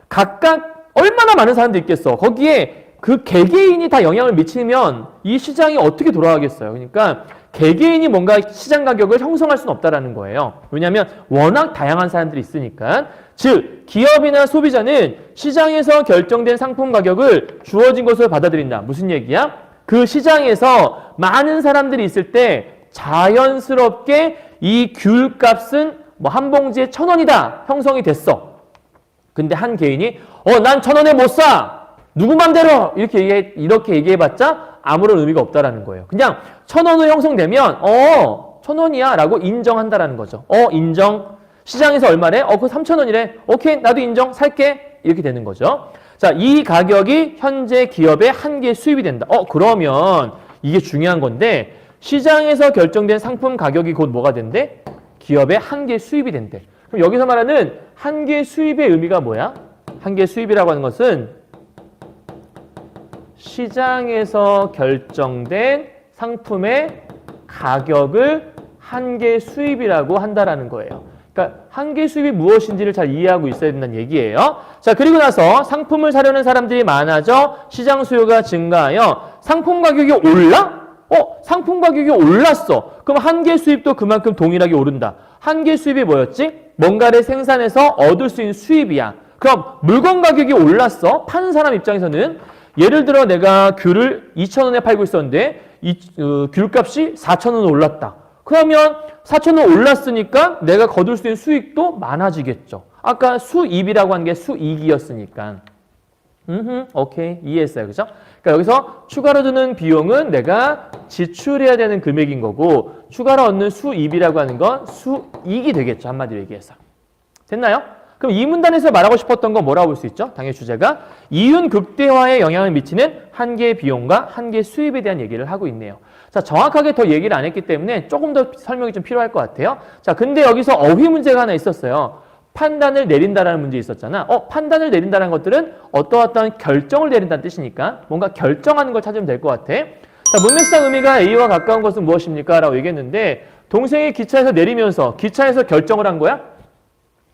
각각 얼마나 많은 사람들이 있겠어. 거기에 그 개개인이 다 영향을 미치면 이 시장이 어떻게 돌아가겠어요. 그러니까 개개인이 뭔가 시장 가격을 형성할 수는 없다는 거예요. 왜냐하면 워낙 다양한 사람들이 있으니까. 즉, 기업이나 소비자는 시장에서 결정된 상품 가격을 주어진 것으로 받아들인다. 무슨 얘기야? 그 시장에서 많은 사람들이 있을 때 자연스럽게 이 귤값은 뭐 한 봉지에 1,000원이다 형성이 됐어. 근데 한 개인이 난 1,000원에 못 사. 누구 맘대로 이렇게 얘기해봤자 아무런 의미가 없다라는 거예요. 그냥 1,000원으로 형성되면 1,000원이야 라고 인정한다라는 거죠. 인정. 시장에서 얼마래? 그거 3,000원이래. 오케이, 나도 인정. 살게. 이렇게 되는 거죠. 자, 이 가격이 현재 기업의 한계 수입이 된다. 그러면 이게 중요한 건데, 시장에서 결정된 상품 가격이 곧 뭐가 된대? 기업의 한계 수입이 된대. 그럼 여기서 말하는 한계 수입의 의미가 뭐야? 한계 수입이라고 하는 것은 시장에서 결정된 상품의 가격을 한계 수입이라고 한다라는 거예요. 그러니까 한계 수입이 무엇인지를 잘 이해하고 있어야 된다는 얘기예요. 자, 그리고 나서 상품을 사려는 사람들이 많아져 시장 수요가 증가하여 상품 가격이 올라? 상품 가격이 올랐어. 그럼 한계 수입도 그만큼 동일하게 오른다. 한계 수입이 뭐였지? 뭔가를 생산해서 얻을 수 있는 수입이야. 그럼 물건 가격이 올랐어. 파는 사람 입장에서는 예를 들어 내가 귤을 2,000원에 팔고 있었는데 귤값이 4,000원 올랐다. 그러면 4,000원 올랐으니까 내가 거둘 수 있는 수익도 많아지겠죠. 아까 수입이라고 한 게 수익이었으니까. 오케이. 이해했어요. 그죠? 그러니까 여기서 추가로 드는 비용은 내가 지출해야 되는 금액인 거고 추가로 얻는 수입이라고 하는 건 수익이 되겠죠. 한마디로 얘기해서. 됐나요? 그럼 이 문단에서 말하고 싶었던 건 뭐라고 볼 수 있죠? 당연히 주제가 이윤 극대화에 영향을 미치는 한 개의 비용과 한 개의 수입에 대한 얘기를 하고 있네요. 자, 정확하게 더 얘기를 안 했기 때문에 조금 더 설명이 좀 필요할 것 같아요. 자, 근데 여기서 어휘 문제가 하나 있었어요. 판단을 내린다라는 문제 있었잖아. 판단을 내린다는 것들은 어떠한 결정을 내린다는 뜻이니까 뭔가 결정하는 걸 찾으면 될 것 같아. 자, 문맥상 의미가 A와 가까운 것은 무엇입니까? 라고 얘기했는데 동생이 기차에서 내리면서 기차에서 결정을 한 거야?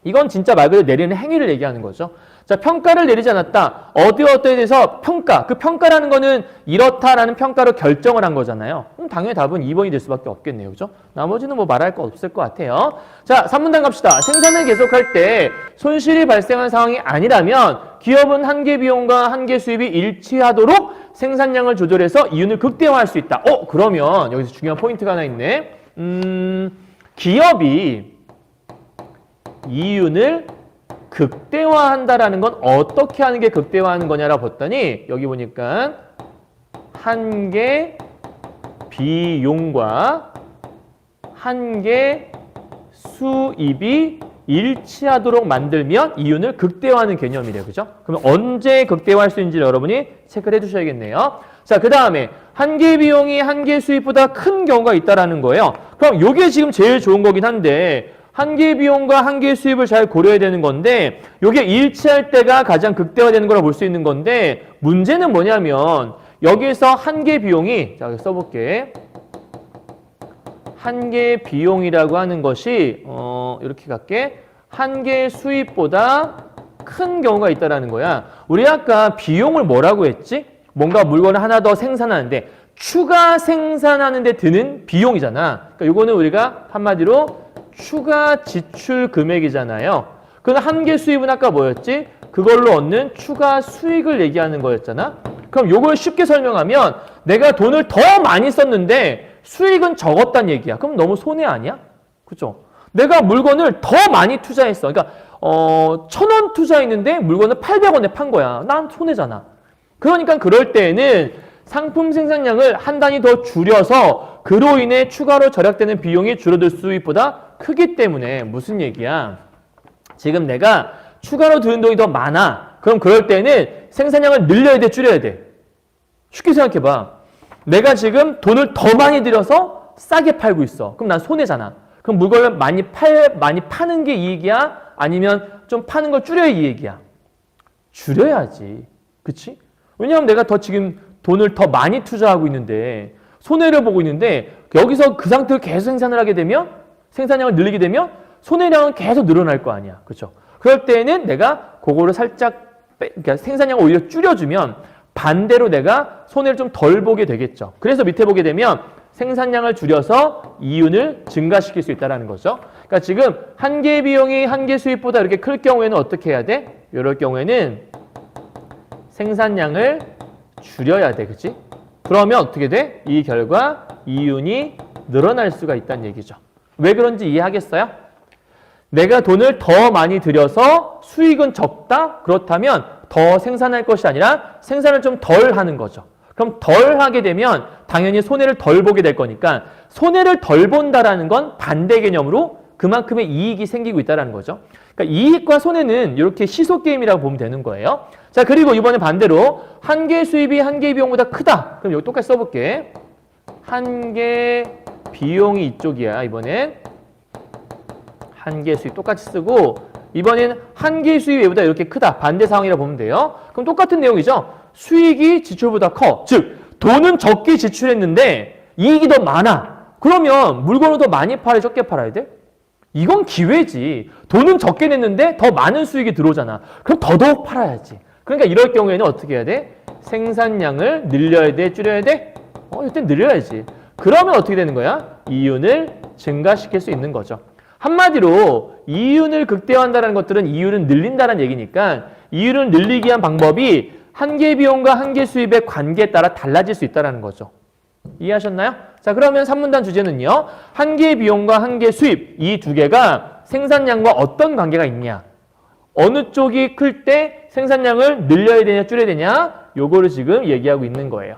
이건 진짜 말 그대로 내리는 행위를 얘기하는 거죠. 자, 평가를 내리지 않았다. 어디에 대해서 평가. 그 평가라는 거는 이렇다라는 평가로 결정을 한 거잖아요. 당연히 답은 2번이 될 수밖에 없겠네요. 그죠? 나머지는 뭐 말할 거 없을 것 같아요. 자, 3문단 갑시다. 생산을 계속할 때 손실이 발생한 상황이 아니라면 기업은 한계 비용과 한계 수입이 일치하도록 생산량을 조절해서 이윤을 극대화할 수 있다. 그러면 여기서 중요한 포인트가 하나 있네. 기업이 이윤을 극대화한다라는 건 어떻게 하는 게 극대화하는 거냐라고 봤더니 여기 보니까 한계 비용과 한계 수입이 일치하도록 만들면 이윤을 극대화하는 개념이래요. 그죠? 그럼 언제 극대화할 수 있는지 여러분이 체크를 해주셔야겠네요. 자, 그 다음에 한계 비용이 한계 수입보다 큰 경우가 있다라는 거예요. 그럼 이게 지금 제일 좋은 거긴 한데 한계 비용과 한계 수입을 잘 고려해야 되는 건데 이게 일치할 때가 가장 극대화되는 거라 볼 수 있는 건데 문제는 뭐냐면 여기에서 한계 비용이 자, 여기 써볼게. 한계 비용이라고 하는 것이 이렇게 갈게. 한계 수입보다 큰 경우가 있다라는 거야. 우리 아까 비용을 뭐라고 했지? 뭔가 물건을 하나 더 생산하는데 추가 생산하는데 드는 비용이잖아. 그러니까 이거는 우리가 한마디로 추가 지출 금액이잖아요. 그럼 한계 수입은 아까 뭐였지? 그걸로 얻는 추가 수익을 얘기하는 거였잖아. 그럼 이걸 쉽게 설명하면 내가 돈을 더 많이 썼는데 수익은 적었단 얘기야. 그럼 너무 손해 아니야? 그죠? 내가 물건을 더 많이 투자했어. 그러니까 1,000원 투자했는데 물건을 800원에 판 거야. 난 손해잖아. 그러니까 그럴 때에는 상품 생산량을 한 단위 더 줄여서 그로 인해 추가로 절약되는 비용이 줄어들 수입보다 크기 때문에 무슨 얘기야? 지금 내가 추가로 드는 돈이 더 많아. 그럼 그럴 때는 생산량을 늘려야 돼, 줄여야 돼? 쉽게 생각해봐. 내가 지금 돈을 더 많이 들여서 싸게 팔고 있어. 그럼 난 손해잖아. 그럼 물건을 많이 파는 게 이익이야? 아니면 좀 파는 걸 줄여야 이익이야? 줄여야지. 그치? 왜냐하면 내가 지금 돈을 더 많이 투자하고 있는데 손해를 보고 있는데 여기서 그 상태로 계속 생산을 하게 되면 생산량을 늘리게 되면 손해량은 계속 늘어날 거 아니야. 그렇죠? 그럴 때는 내가 그거를 살짝 그러니까 생산량을 오히려 줄여주면 반대로 내가 손해를 좀 덜 보게 되겠죠. 그래서 밑에 보게 되면 생산량을 줄여서 이윤을 증가시킬 수 있다는 거죠. 그러니까 지금 한계 비용이 한계 수입보다 이렇게 클 경우에는 어떻게 해야 돼? 이럴 경우에는 생산량을 줄여야 돼. 그치? 그러면 어떻게 돼? 이 결과 이윤이 늘어날 수가 있다는 얘기죠. 왜 그런지 이해하겠어요? 내가 돈을 더 많이 들여서 수익은 적다? 그렇다면 더 생산할 것이 아니라 생산을 좀 덜 하는 거죠. 그럼 덜 하게 되면 당연히 손해를 덜 보게 될 거니까 손해를 덜 본다라는 건 반대 개념으로 그만큼의 이익이 생기고 있다는 거죠. 그러니까 이익과 손해는 이렇게 시소 게임이라고 보면 되는 거예요. 자, 그리고 이번에 반대로 한계 수입이 한계 비용보다 크다. 그럼 여기 똑같이 써볼게. 한계 비용이 이쪽이야. 이번엔 한계 수입 똑같이 쓰고 이번엔 한계 수입이 얘보다 이렇게 크다. 반대 상황이라고 보면 돼요. 그럼 똑같은 내용이죠. 수익이 지출보다 커. 즉 돈은 적게 지출했는데 이익이 더 많아. 그러면 물건을 더 많이 팔아야 적게 팔아야 돼? 이건 기회지. 돈은 적게 냈는데 더 많은 수익이 들어오잖아. 그럼 더더욱 팔아야지. 그러니까 이럴 경우에는 어떻게 해야 돼? 생산량을 늘려야 돼? 줄여야 돼? 이때 늘려야지. 그러면 어떻게 되는 거야? 이윤을 증가시킬 수 있는 거죠. 한마디로 이윤을 극대화한다는 것들은 이윤을 늘린다는 얘기니까 이윤을 늘리기 위한 방법이 한계 비용과 한계 수입의 관계에 따라 달라질 수 있다는 거죠. 이해하셨나요? 자, 그러면 3문단 주제는요. 한계 비용과 한계 수입 이 두 개가 생산량과 어떤 관계가 있냐? 어느 쪽이 클 때 생산량을 늘려야 되냐 줄여야 되냐? 요거를 지금 얘기하고 있는 거예요.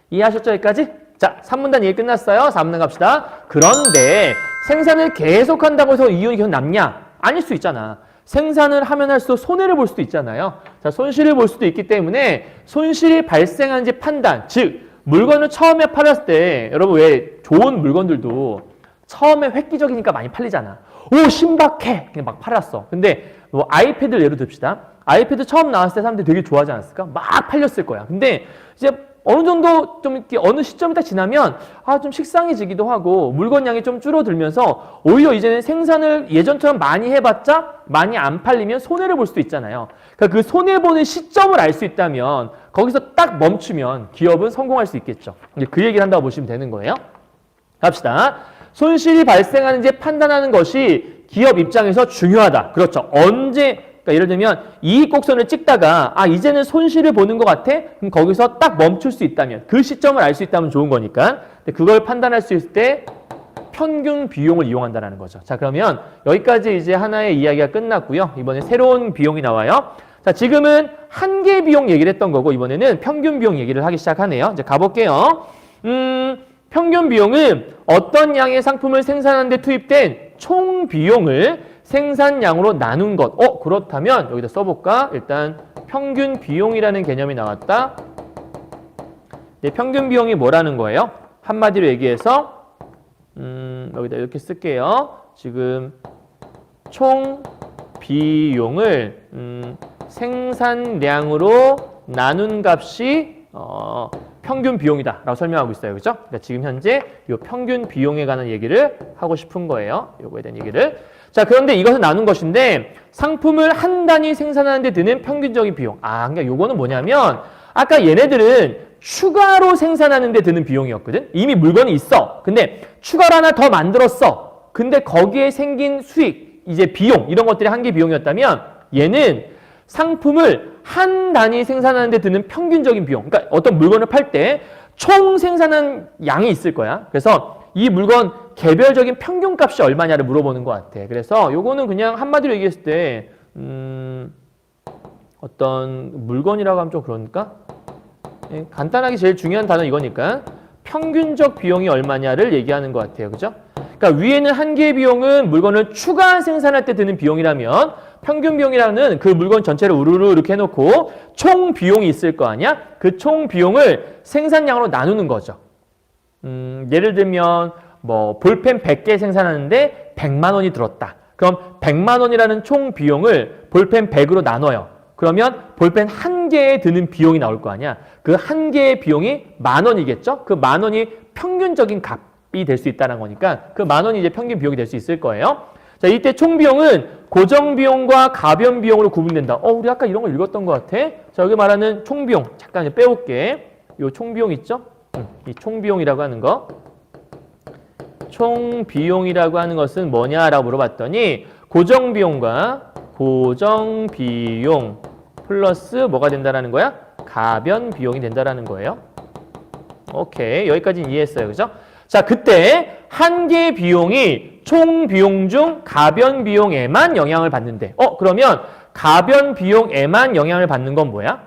이해하셨죠? 여기까지? 자, 3문단 얘기 끝났어요. 4문단 갑시다. 그런데 생산을 계속한다고 해서 이윤이 계속 남냐? 아닐 수 있잖아. 생산을 하면 할수록 손해를 볼 수도 있잖아요. 자, 손실을 볼 수도 있기 때문에 손실이 발생한지 판단, 즉 물건을 처음에 팔았을 때 여러분 왜 좋은 물건들도 처음에 획기적이니까 많이 팔리잖아. 오, 신박해! 그냥 막 팔았어. 근데 뭐 아이패드를 예로 듭시다. 아이패드 처음 나왔을 때 사람들이 되게 좋아하지 않았을까? 막 팔렸을 거야. 근데 이제 어느 정도 좀 이렇게 어느 시점이 딱 지나면 좀 식상해지기도 하고 물건량이 좀 줄어들면서 오히려 이제는 생산을 예전처럼 많이 해봤자 많이 안 팔리면 손해를 볼 수도 있잖아요. 그러니까 그 손해보는 시점을 알 수 있다면 거기서 딱 멈추면 기업은 성공할 수 있겠죠. 이제 그 얘기를 한다고 보시면 되는 거예요. 갑시다. 손실이 발생하는지 판단하는 것이 기업 입장에서 중요하다. 그렇죠. 언제 그러니까 예를 들면 이익 곡선을 찍다가 이제는 손실을 보는 것 같아? 그럼 거기서 딱 멈출 수 있다면 그 시점을 알 수 있다면 좋은 거니까 근데 그걸 판단할 수 있을 때 평균 비용을 이용한다는 거죠. 자, 그러면 여기까지 이제 하나의 이야기가 끝났고요. 이번에 새로운 비용이 나와요. 자, 지금은 한계 비용 얘기를 했던 거고 이번에는 평균 비용 얘기를 하기 시작하네요. 이제 가볼게요. 평균 비용은 어떤 양의 상품을 생산하는 데 투입된 총 비용을 생산량으로 나눈 것. 그렇다면 여기다 써볼까? 일단 평균 비용이라는 개념이 나왔다. 네, 평균 비용이 뭐라는 거예요? 한마디로 얘기해서 여기다 이렇게 쓸게요. 지금 총 비용을 생산량으로 나눈 값이 평균 비용이다 라고 설명하고 있어요. 그죠? 그러니까 지금 현재 이 평균 비용에 관한 얘기를 하고 싶은 거예요. 요거에 대한 얘기를. 자, 그런데 이것을 나눈 것인데 상품을 한 단위 생산하는 데 드는 평균적인 비용. 그러니까 요거는 뭐냐면 아까 얘네들은 추가로 생산하는 데 드는 비용이었거든. 이미 물건이 있어. 근데 추가로 하나 더 만들었어. 근데 거기에 생긴 수익, 이제 비용 이런 것들이 한계 비용이었다면 얘는 상품을 한 단위 생산하는 데 드는 평균적인 비용. 그러니까 어떤 물건을 팔 때 총 생산한 양이 있을 거야. 그래서 이 물건 개별적인 평균값이 얼마냐를 물어보는 것 같아. 그래서 요거는 그냥 한마디로 얘기했을 때 어떤 물건이라고 하면 좀 그러니까 간단하게 제일 중요한 단어 이거니까 평균적 비용이 얼마냐를 얘기하는 것 같아요. 그죠? 그러니까 위에는 한계 비용은 물건을 추가 생산할 때 드는 비용이라면 평균 비용이라는 그 물건 전체를 우르르 이렇게 해놓고 총 비용이 있을 거 아니야? 그 총 비용을 생산량으로 나누는 거죠. 예를 들면 뭐 볼펜 100개 생산하는데 100만 원이 들었다. 그럼 100만 원이라는 총 비용을 볼펜 100으로 나눠요. 그러면 볼펜 한 개에 드는 비용이 나올 거 아니야. 그 한 개의 비용이 10,000원이겠죠? 그 10,000원이 평균적인 값이 될 수 있다는 거니까 그 10,000원이 이제 평균 비용이 될 수 있을 거예요. 자, 이때 총 비용은 고정 비용과 가변 비용으로 구분된다. 우리 아까 이런 걸 읽었던 것 같아. 자, 여기 말하는 총 비용 잠깐 이제 빼올게. 요 총 비용 있죠? 이 총 비용이라고 하는 거. 총 비용이라고 하는 것은 뭐냐라고 물어봤더니 고정 비용과 고정 비용 플러스 뭐가 된다라는 거야? 가변 비용이 된다라는 거예요. 오케이. 여기까지는 이해했어요. 그죠? 자, 그때 한계 비용이 총 비용 중 가변 비용에만 영향을 받는데 그러면 가변 비용에만 영향을 받는 건 뭐야?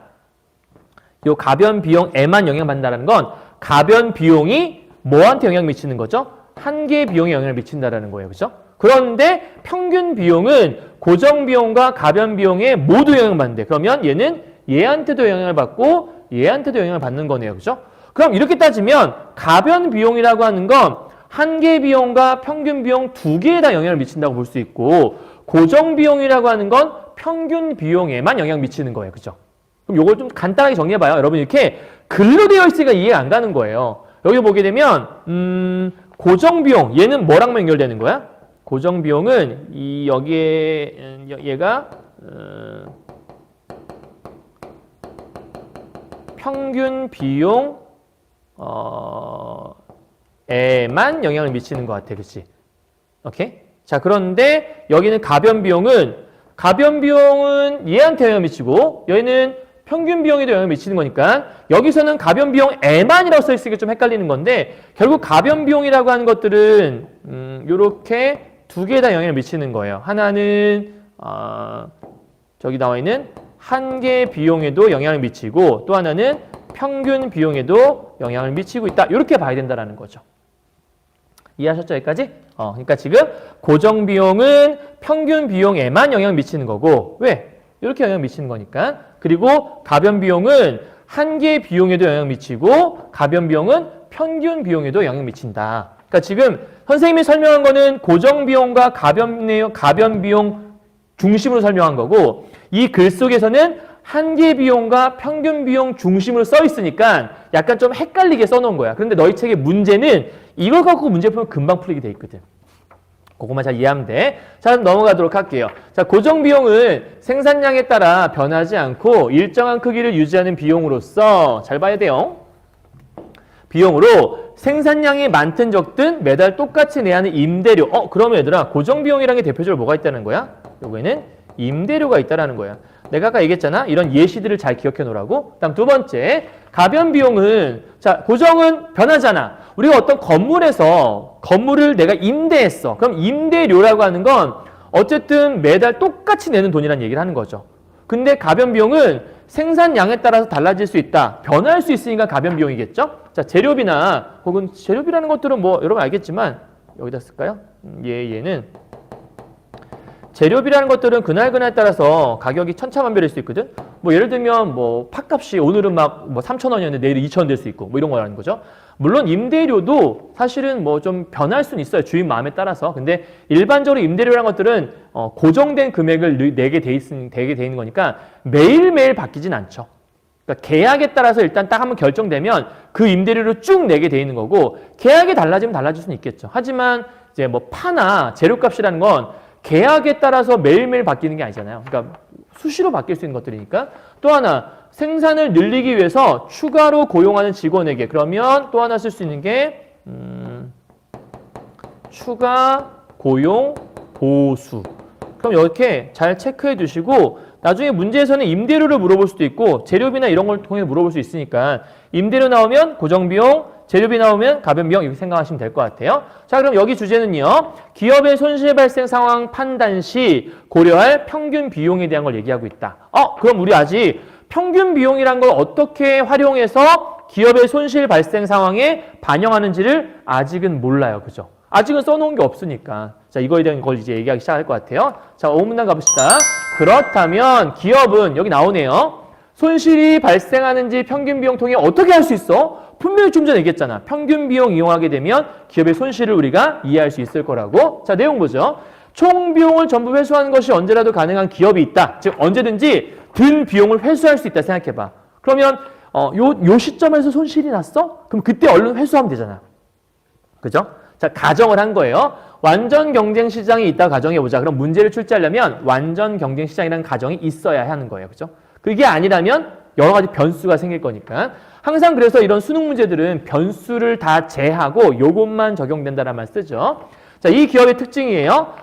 요 가변 비용에만 영향을 받는다는 건 가변 비용이 뭐한테 영향을 미치는 거죠? 한계 비용에 영향을 미친다라는 거예요. 그죠? 그런데 평균 비용은 고정 비용과 가변 비용에 모두 영향을 받는데 그러면 얘는 얘한테도 영향을 받고 얘한테도 영향을 받는 거네요. 그죠? 그럼 이렇게 따지면 가변 비용이라고 하는 건 한계 비용과 평균 비용 두 개에 다 영향을 미친다고 볼 수 있고 고정 비용이라고 하는 건 평균 비용에만 영향을 미치는 거예요. 그죠? 그럼 이걸 좀 간단하게 정리해봐요. 여러분 이렇게 글로 되어 있으니까 이해가 안 가는 거예요. 여기 보게 되면 고정 비용 얘는 뭐랑 연결되는 거야? 고정 비용은 여기에 얘가 평균 비용 에만 영향을 미치는 것 같아. 그치? 오케이? 자, 그런데 여기는 가변 비용은 얘한테 영향을 미치고 여기는 평균 비용에도 영향을 미치는 거니까 여기서는 가변 비용에만이라고 써 있으니까 좀 헷갈리는 건데 결국 가변 비용이라고 하는 것들은 요렇게 두 개 다 영향을 미치는 거예요. 하나는 저기 나와 있는 한 개 비용에도 영향을 미치고 또 하나는 평균 비용에도 영향을 미치고 있다. 이렇게 봐야 된다는 거죠. 이해하셨죠? 여기까지? 그러니까 지금 고정 비용은 평균 비용에만 영향을 미치는 거고 왜? 이렇게 영향을 미치는 거니까. 그리고 가변 비용은 한 개 비용에도 영향을 미치고 가변 비용은 평균 비용에도 영향을 미친다. 그러니까 지금 선생님이 설명한 거는 고정 비용과 가변 비용 중심으로 설명한 거고 이 글 속에서는 한 개 비용과 평균 비용 중심으로 써 있으니까 약간 좀 헷갈리게 써놓은 거야. 그런데 너희 책의 문제는 이걸 갖고 문제 풀면 금방 풀리게 돼 있거든. 그것만 잘 이해하면 돼. 자, 넘어가도록 할게요. 자, 고정 비용은 생산량에 따라 변하지 않고 일정한 크기를 유지하는 비용으로서 잘 봐야 돼요. 비용으로 생산량이 많든 적든 매달 똑같이 내야 하는 임대료. 그러면 얘들아 고정 비용이라는 게 대표적으로 뭐가 있다는 거야? 요거에는 임대료가 있다라는 거야. 내가 아까 얘기했잖아. 이런 예시들을 잘 기억해 놓으라고. 그다음 두 번째, 가변 비용은 자, 고정은 변하잖아. 우리가 어떤 건물에서 건물을 내가 임대했어. 그럼 임대료라고 하는 건 어쨌든 매달 똑같이 내는 돈이라는 얘기를 하는 거죠. 근데 가변 비용은 생산량에 따라서 달라질 수 있다. 변할 수 있으니까 가변 비용이겠죠? 자, 재료비나 혹은 재료비라는 것들은 뭐 여러분 알겠지만 여기다 쓸까요? 얘는 재료비라는 것들은 그날 따라서 가격이 천차만별일 수 있거든. 뭐 예를 들면 뭐 팥값이 오늘은 막 뭐 3,000원이었는데 내일 2,000원 될 수 있고 뭐 이런 거라는 거죠. 물론 임대료도 사실은 뭐 좀 변할 수는 있어요. 주인 마음에 따라서. 근데 일반적으로 임대료라는 것들은 고정된 금액을 내게 돼 있는 거니까 매일매일 바뀌진 않죠. 그러니까 계약에 따라서 일단 딱 한번 결정되면 그 임대료를 쭉 내게 돼 있는 거고 계약이 달라지면 달라질 수는 있겠죠. 하지만 이제 뭐 파나 재료값이라는 건 계약에 따라서 매일매일 바뀌는 게 아니잖아요. 그러니까 수시로 바뀔 수 있는 것들이니까. 또 하나 생산을 늘리기 위해서 추가로 고용하는 직원에게 그러면 또 하나 쓸 수 있는 게 추가 고용 보수. 그럼 이렇게 잘 체크해 두시고 나중에 문제에서는 임대료를 물어볼 수도 있고 재료비나 이런 걸 통해 물어볼 수 있으니까 임대료 나오면 고정비용, 재료비 나오면 가변비용 이렇게 생각하시면 될 것 같아요. 자, 그럼 여기 주제는요. 기업의 손실 발생 상황 판단 시 고려할 평균 비용에 대한 걸 얘기하고 있다. 그럼 우리 아직 평균 비용이란 걸 어떻게 활용해서 기업의 손실 발생 상황에 반영하는지를 아직은 몰라요. 그죠? 아직은 써놓은 게 없으니까. 자, 이거에 대한 걸 이제 얘기하기 시작할 것 같아요. 자, 5문단 가봅시다. 그렇다면 기업은 여기 나오네요. 손실이 발생하는지 평균 비용 통해 어떻게 할 수 있어? 분명히 좀 전에 얘기했잖아. 평균 비용 이용하게 되면 기업의 손실을 우리가 이해할 수 있을 거라고. 자, 내용 보죠. 총 비용을 전부 회수하는 것이 언제라도 가능한 기업이 있다. 즉 언제든지 든 비용을 회수할 수 있다 생각해봐. 그러면 요 시점에서 손실이 났어? 그럼 그때 얼른 회수하면 되잖아. 그죠? 자, 가정을 한 거예요. 완전 경쟁 시장이 있다 가정해보자. 그럼 문제를 출제하려면 완전 경쟁 시장이라는 가정이 있어야 하는 거예요. 그죠? 그게 아니라면 여러 가지 변수가 생길 거니까. 항상 그래서 이런 수능 문제들은 변수를 다 제하고 요것만 적용된다는 말 쓰죠. 자, 이 기업의 특징이에요.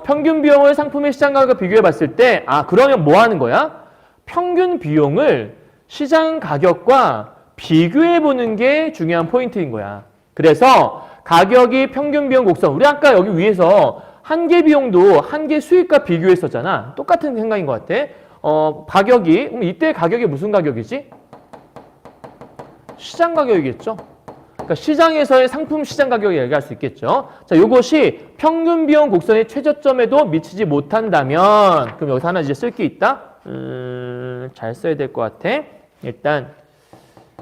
평균 비용을 상품의 시장 가격과 비교해 봤을 때, 그러면 뭐 하는 거야? 평균 비용을 시장 가격과 비교해 보는 게 중요한 포인트인 거야. 그래서 가격이 평균 비용 곡선. 우리 아까 여기 위에서 한 개 비용도 한 개 수익과 비교했었잖아. 똑같은 생각인 것 같아. 가격이, 그럼 이때 가격이 무슨 가격이지? 시장 가격이겠죠? 그러니까 시장에서의 상품 시장 가격을 얘기할 수 있겠죠? 자, 이것이 평균 비용 곡선의 최저점에도 미치지 못한다면, 그럼 여기서 하나 이제 쓸 게 있다? 잘 써야 될 것 같아. 일단,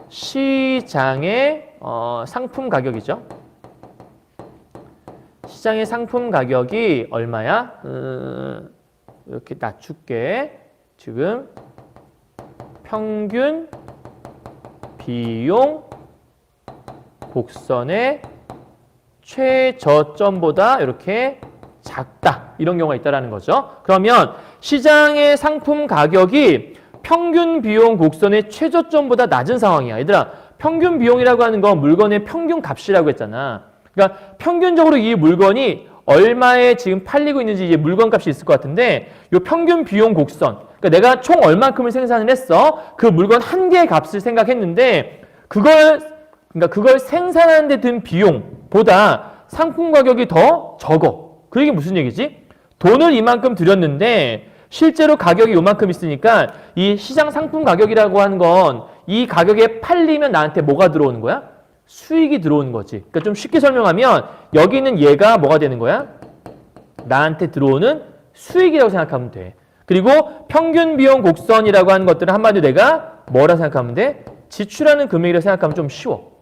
시장의 상품 가격이죠. 시장의 상품 가격이 얼마야? 이렇게 낮출게. 지금 평균 비용 곡선의 최저점보다 이렇게 작다. 이런 경우가 있다는 거죠. 그러면 시장의 상품 가격이 평균 비용 곡선의 최저점보다 낮은 상황이야. 얘들아, 평균 비용이라고 하는 건 물건의 평균 값이라고 했잖아. 그러니까 평균적으로 이 물건이 얼마에 지금 팔리고 있는지 이제 물건 값이 있을 것 같은데 이 평균 비용 곡선, 그러니까 내가 총 얼만큼을 생산을 했어. 그 물건 한 개의 값을 생각했는데 그걸 생산하는 데 든 비용보다 상품 가격이 더 적어. 그 얘기 무슨 얘기지? 돈을 이만큼 들였는데 실제로 가격이 요만큼 있으니까 이 시장 상품 가격이라고 하는 건 이 가격에 팔리면 나한테 뭐가 들어오는 거야? 수익이 들어오는 거지. 그러니까 좀 쉽게 설명하면 여기 있는 얘가 뭐가 되는 거야? 나한테 들어오는 수익이라고 생각하면 돼. 그리고 평균 비용 곡선이라고 하는 것들은 한마디로 내가 뭐라 생각하면 돼? 지출하는 금액이라고 생각하면 좀 쉬워.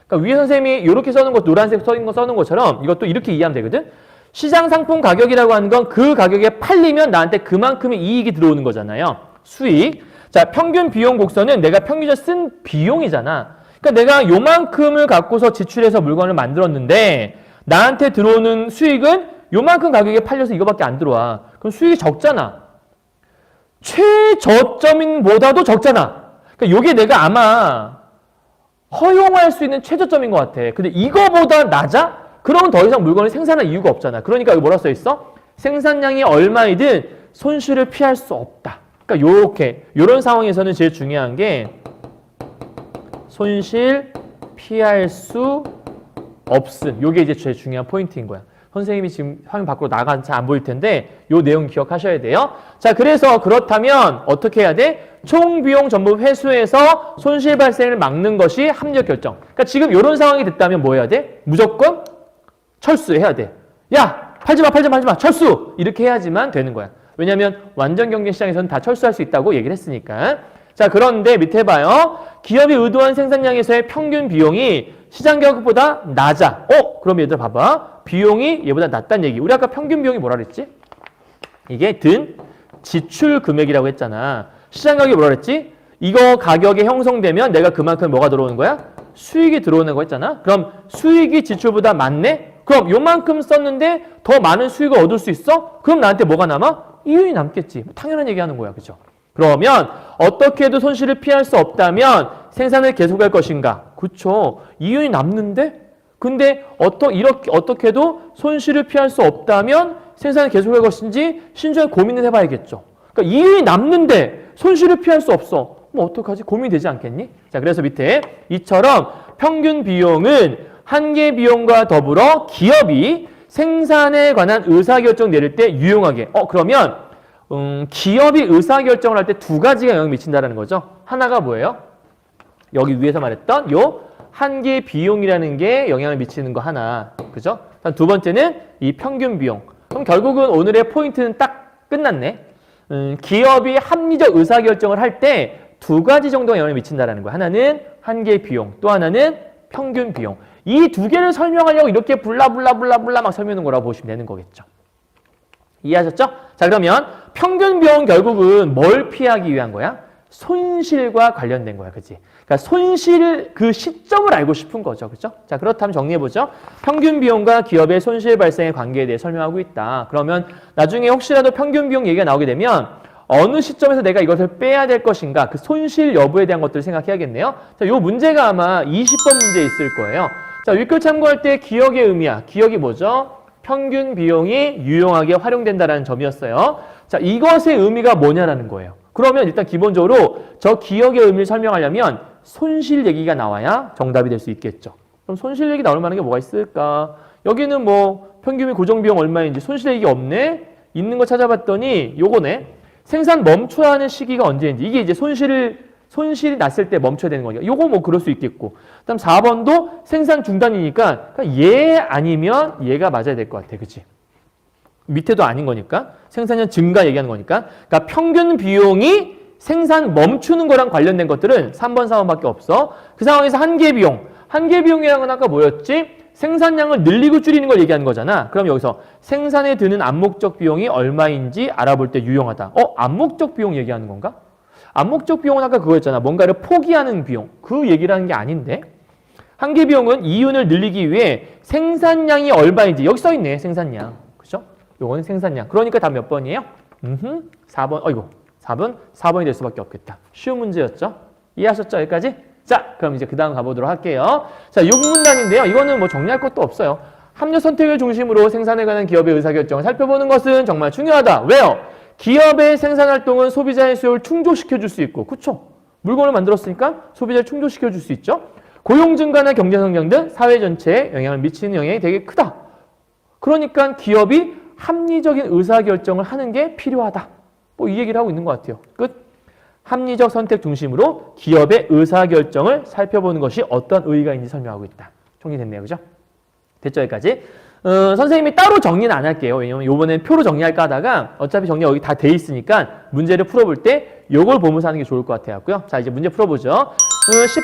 그러니까 위에 선생님이 이렇게 써놓은 것, 노란색 써놓은 것처럼 이것도 이렇게 이해하면 되거든? 시장 상품 가격이라고 하는 건 그 가격에 팔리면 나한테 그만큼의 이익이 들어오는 거잖아요. 수익. 자, 평균 비용 곡선은 내가 평균적으로 쓴 비용이잖아. 그러니까 내가 요만큼을 갖고서 지출해서 물건을 만들었는데 나한테 들어오는 수익은 요만큼 가격에 팔려서 이거밖에 안 들어와. 그럼 수익이 적잖아. 최저점보다도 적잖아. 그러니까 요게 내가 아마 허용할 수 있는 최저점인 것 같아. 근데 이거보다 낮아? 그러면 더 이상 물건을 생산할 이유가 없잖아. 그러니까 여기 뭐라 써 있어? 생산량이 얼마이든 손실을 피할 수 없다. 그러니까 요런 상황에서는 제일 중요한 게 손실 피할 수 없음. 요게 이제 제일 중요한 포인트인 거야. 선생님이 지금 화면 밖으로 나가서 잘 안 보일 텐데 요 내용 기억하셔야 돼요. 자, 그래서 그렇다면 어떻게 해야 돼? 총 비용 전부 회수해서 손실 발생을 막는 것이 합리적 결정. 그러니까 지금 요런 상황이 됐다면 뭐 해야 돼? 무조건 철수해야 돼. 야, 팔지 마. 철수! 이렇게 해야지만 되는 거야. 왜냐하면 완전 경쟁 시장에서는 다 철수할 수 있다고 얘기를 했으니까. 자, 그런데 밑에 봐요. 기업이 의도한 생산량에서의 평균 비용이 시장 가격보다 낮아. 그럼 얘들 봐봐. 비용이 얘보다 낮다는 얘기. 우리 아까 평균 비용이 뭐라 그랬지? 이게 든 지출 금액이라고 했잖아. 시장 가격이 뭐라 그랬지? 이거 가격이 형성되면 내가 그만큼 뭐가 들어오는 거야? 수익이 들어오는 거 했잖아. 그럼 수익이 지출보다 많네? 그럼 요만큼 썼는데 더 많은 수익을 얻을 수 있어? 그럼 나한테 뭐가 남아? 이윤이 남겠지. 당연한 얘기하는 거야. 그죠? 그러면 어떻게 해도 손실을 피할 수 없다면 생산을 계속할 것인가? 그쵸. 이윤이 남는데? 근데 어떻게 해도 손실을 피할 수 없다면 생산을 계속할 것인지 신중하게 고민을 해봐야겠죠. 그러니까 이윤이 남는데 손실을 피할 수 없어. 어떡하지? 고민이 되지 않겠니? 자, 그래서 밑에 이처럼 평균 비용은 한계 비용과 더불어 기업이 생산에 관한 의사결정 내릴 때 유용하게. 그러면 기업이 의사결정을 할 때 두 가지가 영향을 미친다는 거죠. 하나가 뭐예요? 여기 위에서 말했던 요 한계 비용이라는 게 영향을 미치는 거 하나. 그죠? 두 번째는 이 평균 비용. 그럼 결국은 오늘의 포인트는 딱 끝났네. 기업이 합리적 의사결정을 할 때 두 가지 정도가 영향을 미친다는 거야. 하나는 한계 비용, 또 하나는 평균 비용. 이 두 개를 설명하려고 이렇게 블라블라 막 설명하는 거라고 보시면 되는 거겠죠. 이해하셨죠? 자, 그러면 평균 비용은 결국은 뭘 피하기 위한 거야? 손실과 관련된 거야. 그치? 그러니까 손실 그 시점을 알고 싶은 거죠. 그죠? 자, 그렇다면 정리해보죠. 평균 비용과 기업의 손실 발생의 관계에 대해 설명하고 있다. 그러면 나중에 혹시라도 평균 비용 얘기가 나오게 되면 어느 시점에서 내가 이것을 빼야 될 것인가, 그 손실 여부에 대한 것들을 생각해야겠네요. 자, 요 문제가 아마 20번 문제에 있을 거예요. 자, 윗글 참고할 때 기억의 의미야. 기억이 뭐죠? 평균 비용이 유용하게 활용된다는 점이었어요. 자, 이것의 의미가 뭐냐라는 거예요. 그러면 일단 기본적으로 저 기억의 의미를 설명하려면 손실 얘기가 나와야 정답이 될 수 있겠죠. 그럼 손실 얘기 나올 만한 게 뭐가 있을까? 여기는 뭐 평균 고정비용 얼마인지 손실 얘기 없네? 있는 거 찾아봤더니 요거네. 생산 멈춰야 하는 시기가 언제인지. 이게 이제 손실이 났을 때 멈춰야 되는 거니까. 요거 뭐 그럴 수 있겠고. 그다음 4번도 생산 중단이니까 얘 아니면 얘가 맞아야 될 것 같아. 그치? 밑에도 아닌 거니까. 생산량 증가 얘기하는 거니까. 그러니까 평균 비용이 생산 멈추는 거랑 관련된 것들은 3번, 4번밖에 없어. 그 상황에서 한계 비용. 한계 비용이라는 건 아까 뭐였지? 생산량을 늘리고 줄이는 걸 얘기하는 거잖아. 그럼 여기서 생산에 드는 암묵적 비용이 얼마인지 알아볼 때 유용하다. 암묵적 비용 얘기하는 건가? 암묵적 비용은 아까 그거였잖아. 뭔가를 포기하는 비용. 그 얘기를 하는 게 아닌데. 한계 비용은 이윤을 늘리기 위해 생산량이 얼마인지. 여기 써 있네. 생산량. 그죠? 요거는 생산량. 그러니까 답 몇 번이에요? 4번. 4번이 될 수밖에 없겠다. 쉬운 문제였죠? 이해하셨죠? 여기까지? 자, 그럼 이제 그 다음 가보도록 할게요. 자, 6문단인데요. 이거는 뭐 정리할 것도 없어요. 합력 선택을 중심으로 생산에 관한 기업의 의사결정을 살펴보는 것은 정말 중요하다. 왜요? 기업의 생산활동은 소비자의 수요를 충족시켜 줄 수 있고, 그쵸? 물건을 만들었으니까 소비자를 충족시켜 줄 수 있죠. 고용 증가나 경제 성장 등 사회 전체에 영향을 미치는 영향이 되게 크다. 그러니까 기업이 합리적인 의사결정을 하는 게 필요하다. 뭐 이 얘기를 하고 있는 것 같아요. 끝. 합리적 선택 중심으로 기업의 의사결정을 살펴보는 것이 어떤 의의가 있는지 설명하고 있다. 정리됐네요. 그죠? 됐죠? 여기까지. 선생님이 따로 정리는 안 할게요. 왜냐면 이번엔 표로 정리할까 하다가 어차피 정리가 여기 다 돼 있으니까 문제를 풀어볼 때 요걸 보면서 하는 게 좋을 것 같아요. 자, 이제 문제 풀어보죠.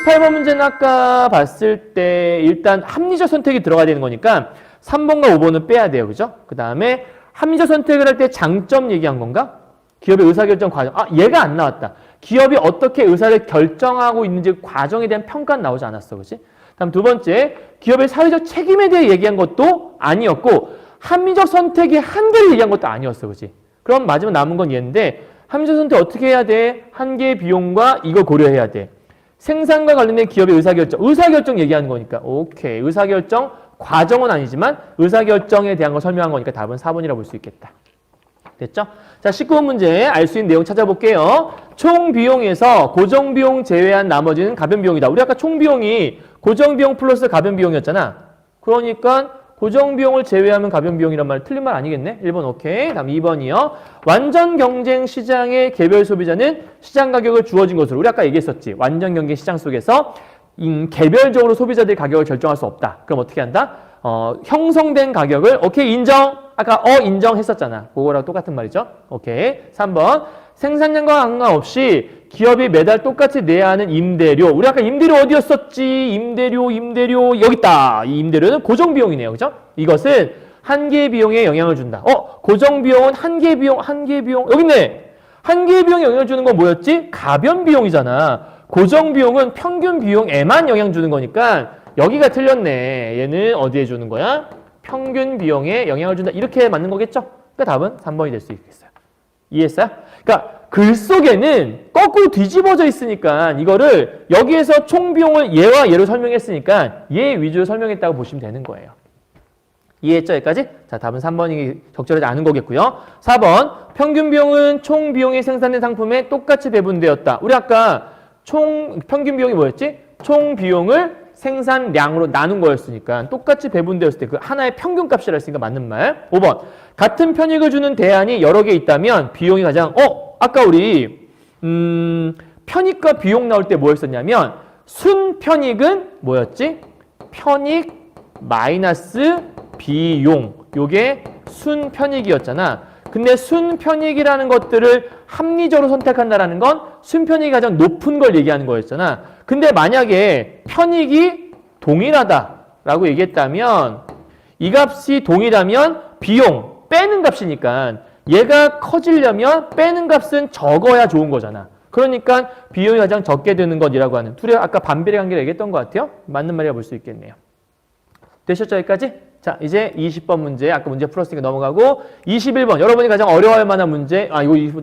18번 문제는 아까 봤을 때 일단 합리적 선택이 들어가야 되는 거니까 3번과 5번은 빼야 돼요. 그죠? 그 다음에 합리적 선택을 할 때 장점 얘기한 건가? 기업의 의사결정 과정. 아, 얘가 안 나왔다. 기업이 어떻게 의사를 결정하고 있는지 과정에 대한 평가는 나오지 않았어. 그치? 다음 두 번째, 기업의 사회적 책임에 대해 얘기한 것도 아니었고 합리적 선택의 한계를 얘기한 것도 아니었어. 그치? 그럼 마지막 남은 건 얘인데 합리적 선택 어떻게 해야 돼? 한계 비용과 이거 고려해야 돼. 생산과 관련된 기업의 의사결정 얘기하는 거니까 오케이. 의사결정 과정은 아니지만 의사결정에 대한 거 설명한 거니까 답은 4번이라고 볼 수 있겠다. 됐죠? 자, 19번 문제 알 수 있는 내용 찾아볼게요. 총 비용에서 고정 비용 제외한 나머지는 가변 비용이다. 우리 아까 총 비용이 고정 비용 플러스 가변 비용이었잖아. 그러니까 고정 비용을 제외하면 가변 비용이란 말 틀린 말 아니겠네? 1번 오케이. 다음 2번이요. 완전 경쟁 시장의 개별 소비자는 시장 가격을 주어진 것으로 우리 아까 얘기했었지. 완전 경쟁 시장 속에서 개별적으로 소비자들이 가격을 결정할 수 없다. 그럼 어떻게 한다? 형성된 가격을 오케이 인정. 아까 인정했었잖아. 그거랑 똑같은 말이죠. 오케이. 3번. 생산량과 상관없이 기업이 매달 똑같이 내야 하는 임대료. 우리 아까 임대료 어디였었지? 임대료 여기 있다. 이 임대료는 고정 비용이네요. 그죠? 이것은 한계 비용에 영향을 준다. 고정 비용은 한계 비용 여기 있네. 한계 비용에 영향을 주는 건 뭐였지? 가변 비용이잖아. 고정 비용은 평균 비용에만 영향 주는 거니까 여기가 틀렸네. 얘는 어디에 주는 거야? 평균 비용에 영향을 준다. 이렇게 맞는 거겠죠? 그러니까 답은 3번이 될 수 있겠어요. 이해했어요? 그러니까 글 속에는 거꾸로 뒤집어져 있으니까 이거를 여기에서 총 비용을 얘와 얘로 설명했으니까 얘 위주로 설명했다고 보시면 되는 거예요. 이해했죠? 여기까지? 자, 답은 3번이 적절하지 않은 거겠고요. 4번. 평균 비용은 총 비용이 생산된 상품에 똑같이 배분되었다. 우리 아까 평균 비용이 뭐였지? 총 비용을 생산량으로 나눈 거였으니까 똑같이 배분되었을 때 그 하나의 평균값이라 했으니까 맞는 말. 5번. 같은 편익을 주는 대안이 여러 개 있다면 비용이 가장 아까 우리 편익과 비용 나올 때 뭐였었냐면 순편익은 뭐였지? 편익 마이너스 비용. 요게 순편익이었잖아. 근데 순편익이라는 것들을 합리적으로 선택한다라는 건 순편익이 가장 높은 걸 얘기하는 거였잖아. 근데 만약에 편익이 동일하다라고 얘기했다면 이 값이 동일하면 비용 빼는 값이니까 얘가 커지려면 빼는 값은 적어야 좋은 거잖아. 그러니까 비용이 가장 적게 드는 것이라고 하는 둘이 아까 반비례 관계를 얘기했던 것 같아요. 맞는 말이라 볼 수 있겠네요. 되셨죠? 여기까지? 자, 이제 20번 문제, 아까 문제 풀었으니까 넘어가고 21번, 여러분이 가장 어려워할 만한 문제,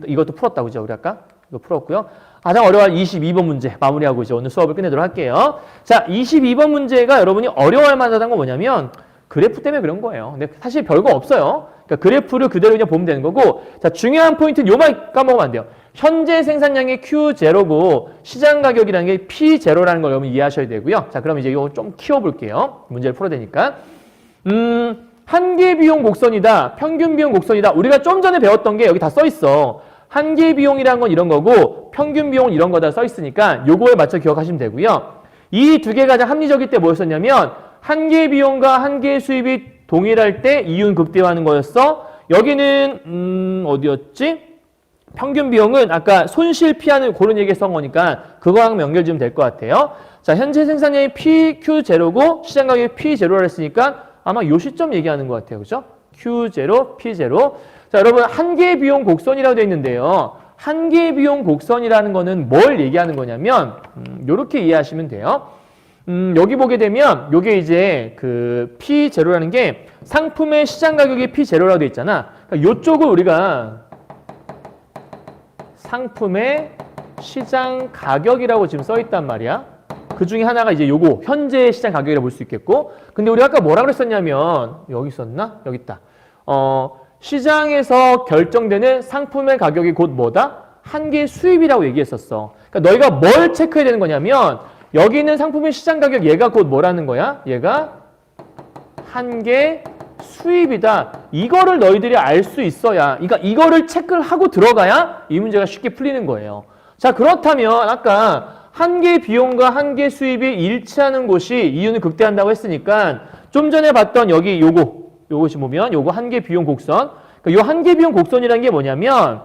이것도 풀었다고 그죠? 우리 아까? 이거 풀었고요. 가장 어려워할 22번 문제 마무리하고 이제 오늘 수업을 끝내도록 할게요. 자, 22번 문제가 여러분이 어려워할 만하다는 건 뭐냐면 그래프 때문에 그런 거예요. 근데 사실 별거 없어요. 그러니까 그래프를 그대로 그냥 보면 되는 거고, 자, 중요한 포인트는 요만 까먹으면 안 돼요. 현재 생산량이 Q0고 시장 가격이라는 게 P0라는 걸 여러분 이해하셔야 되고요. 자, 그럼 이제 이거 좀 키워볼게요. 문제를 풀어야 되니까. 한계 비용 곡선이다. 평균 비용 곡선이다. 우리가 좀 전에 배웠던 게 여기 다 써 있어. 한계 비용이라는 건 이런 거고 평균 비용은 이런 거다 써 있으니까 요거에 맞춰 기억하시면 되고요. 이 두 개가 가장 합리적일 때 뭐였었냐면 한계 비용과 한계 수입이 동일할 때 이윤 극대화하는 거였어. 여기는 어디였지? 평균 비용은 아까 손실 피하는 그런 얘기 했던 거니까 그거랑 연결 지으면 될 것 같아요. 자, 현재 생산량이 PQ0고 시장 가격이 P0라 했으니까 아마 요 시점 얘기하는 것 같아요. 그죠? Q0, P0. 자, 여러분 한계 비용 곡선이라고 되어 있는데요. 한계 비용 곡선이라는 거는 뭘 얘기하는 거냐면 요렇게 이해하시면 돼요. 여기 보게 되면 요게 이제 그 P0라는 게 상품의 시장 가격이 P0라고 되어 있잖아. 그러니까 요쪽을 우리가 상품의 시장 가격이라고 지금 써 있단 말이야. 그 중에 하나가 이제 요거 현재 시장 가격이라고 볼 수 있겠고, 근데 우리 아까 뭐라 그랬었냐면 여기 있었나? 여기 있다. 시장에서 결정되는 상품의 가격이 곧 뭐다? 한계 수입이라고 얘기했었어. 그러니까 너희가 뭘 체크해야 되는 거냐면 여기 있는 상품의 시장 가격 얘가 곧 뭐라는 거야? 얘가 한계 수입이다. 이거를 너희들이 알 수 있어야, 그러니까 이거를 체크를 하고 들어가야 이 문제가 쉽게 풀리는 거예요. 자, 그렇다면 아까 한계 비용과 한계 수입이 일치하는 곳이 이윤을 극대화한다고 했으니까 좀 전에 봤던 여기 요것이 보면 요거 한계 비용 곡선. 그러니까 요 한계 비용 곡선이라는 게 뭐냐면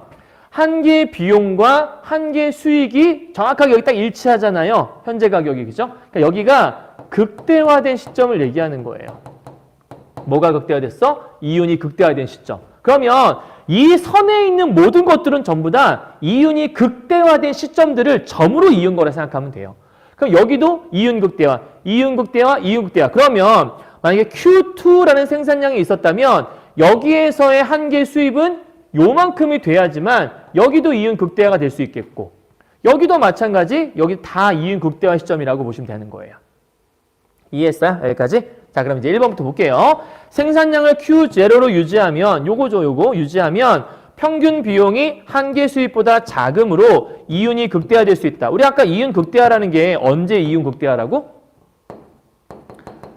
한계 비용과 한계 수익이 정확하게 여기 딱 일치하잖아요. 현재 가격이, 그죠? 그러니까 여기가 극대화된 시점을 얘기하는 거예요. 뭐가 극대화됐어? 이윤이 극대화된 시점. 그러면 이 선에 있는 모든 것들은 전부 다 이윤이 극대화된 시점들을 점으로 이은 거라 생각하면 돼요. 그럼 여기도 이윤 극대화, 이윤 극대화, 이윤 극대화. 그러면 만약에 Q2라는 생산량이 있었다면 여기에서의 한계 수입은 요만큼이 돼야지만 여기도 이윤 극대화가 될 수 있겠고 여기도 마찬가지, 여기 다 이윤 극대화 시점이라고 보시면 되는 거예요. 이해했어요? 여기까지? 자, 그럼 이제 1번부터 볼게요. 생산량을 Q0로 유지하면 요거 유지하면 평균 비용이 한계 수입보다 작음으로 이윤이 극대화될 수 있다. 우리 아까 이윤 극대화라는 게 언제 이윤 극대화라고?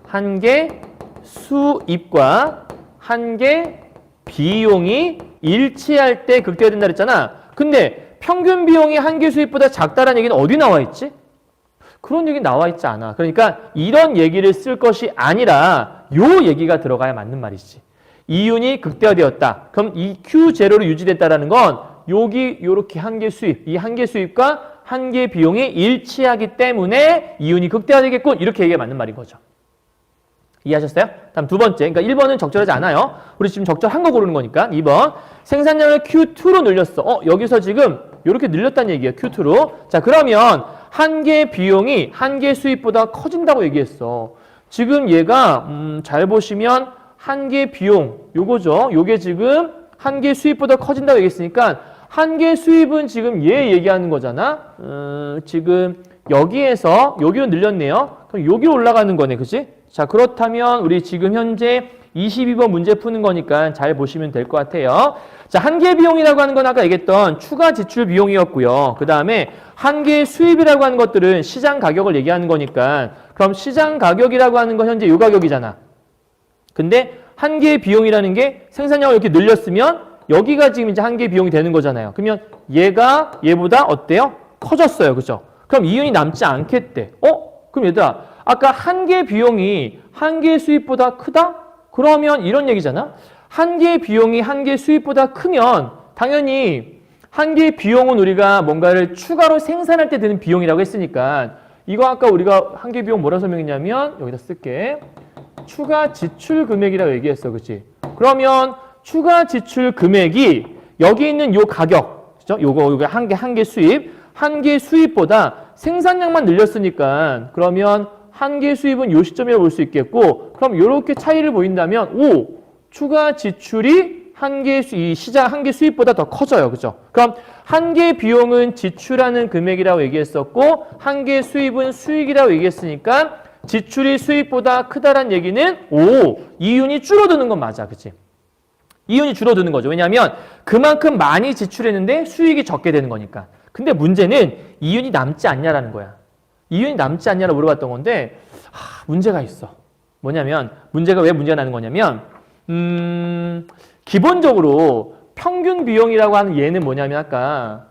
한계 수입과 한계 비용이 일치할 때 극대화된다 그랬잖아. 근데 평균 비용이 한계 수입보다 작다라는 얘기는 어디 나와 있지? 그런 얘기 나와 있지 않아. 그러니까 이런 얘기를 쓸 것이 아니라 요 얘기가 들어가야 맞는 말이지. 이윤이 극대화되었다. 그럼 이 Q0로 유지됐다라는 건 여기 요렇게 한계 수입, 이 한계 수입과 한계 비용이 일치하기 때문에 이윤이 극대화되겠군. 이렇게 얘기가 맞는 말인 거죠. 이해하셨어요? 다음 두 번째. 그러니까 1번은 적절하지 않아요. 우리 지금 적절한 거 고르는 거니까. 2번. 생산량을 Q2로 늘렸어. 여기서 지금 이렇게 늘렸다는 얘기예요. Q2로. 자, 그러면 한계 비용이 한계 수입보다 커진다고 얘기했어. 지금 얘가 잘 보시면 한계 비용 요거죠. 요게 지금 한계 수입보다 커진다고 얘기했으니까 한계 수입은 지금 얘 얘기하는 거잖아. 지금 여기에서 여기로 늘렸네요. 그럼 여기로 올라가는 거네. 그치? 자, 그렇다면 우리 지금 현재 22번 문제 푸는 거니까 잘 보시면 될 것 같아요. 자, 한계 비용이라고 하는 건 아까 얘기했던 추가 지출 비용이었고요. 그 다음에 한계 수입이라고 하는 것들은 시장 가격을 얘기하는 거니까 그럼 시장 가격이라고 하는 건 현재 이 가격이잖아. 근데 한계 비용이라는 게 생산량을 이렇게 늘렸으면 여기가 지금 이제 한계 비용이 되는 거잖아요. 그러면 얘가 얘보다 어때요? 커졌어요. 그죠? 그럼 이윤이 남지 않겠대. 그럼 얘들아, 아까 한계 비용이 한계 수입보다 크다? 그러면 이런 얘기잖아. 한계 비용이 한계 수입보다 크면 당연히 한계 비용은 우리가 뭔가를 추가로 생산할 때 드는 비용이라고 했으니까 이거 아까 우리가 한계 비용 뭐라 설명했냐면 여기다 쓸게. 추가 지출 금액이라고 얘기했어. 그치? 그러면 추가 지출 금액이 여기 있는 요 가격, 그죠? 요거 한계 수입, 한계 수입보다 생산량만 늘렸으니까 그러면 한계 수입은 요 시점이라고 볼 수 있겠고 그럼 이렇게 차이를 보인다면 추가 지출이 이 시장 한계 수입보다 더 커져요. 그죠? 그럼 한계 비용은 지출하는 금액이라고 얘기했었고 한계 수입은 수익이라고 얘기했으니까 지출이 수입보다 크다란 얘기는 이윤이 줄어드는 건 맞아. 그치? 이윤이 줄어드는 거죠. 왜냐하면 그만큼 많이 지출했는데 수익이 적게 되는 거니까. 근데 문제는 이윤이 남지 않냐라는 거야. 이윤이 남지 않냐라고 물어봤던 건데 문제가 있어. 뭐냐면 문제가 왜 문제가 나는 거냐면 기본적으로 평균 비용이라고 하는 얘는 뭐냐면 아까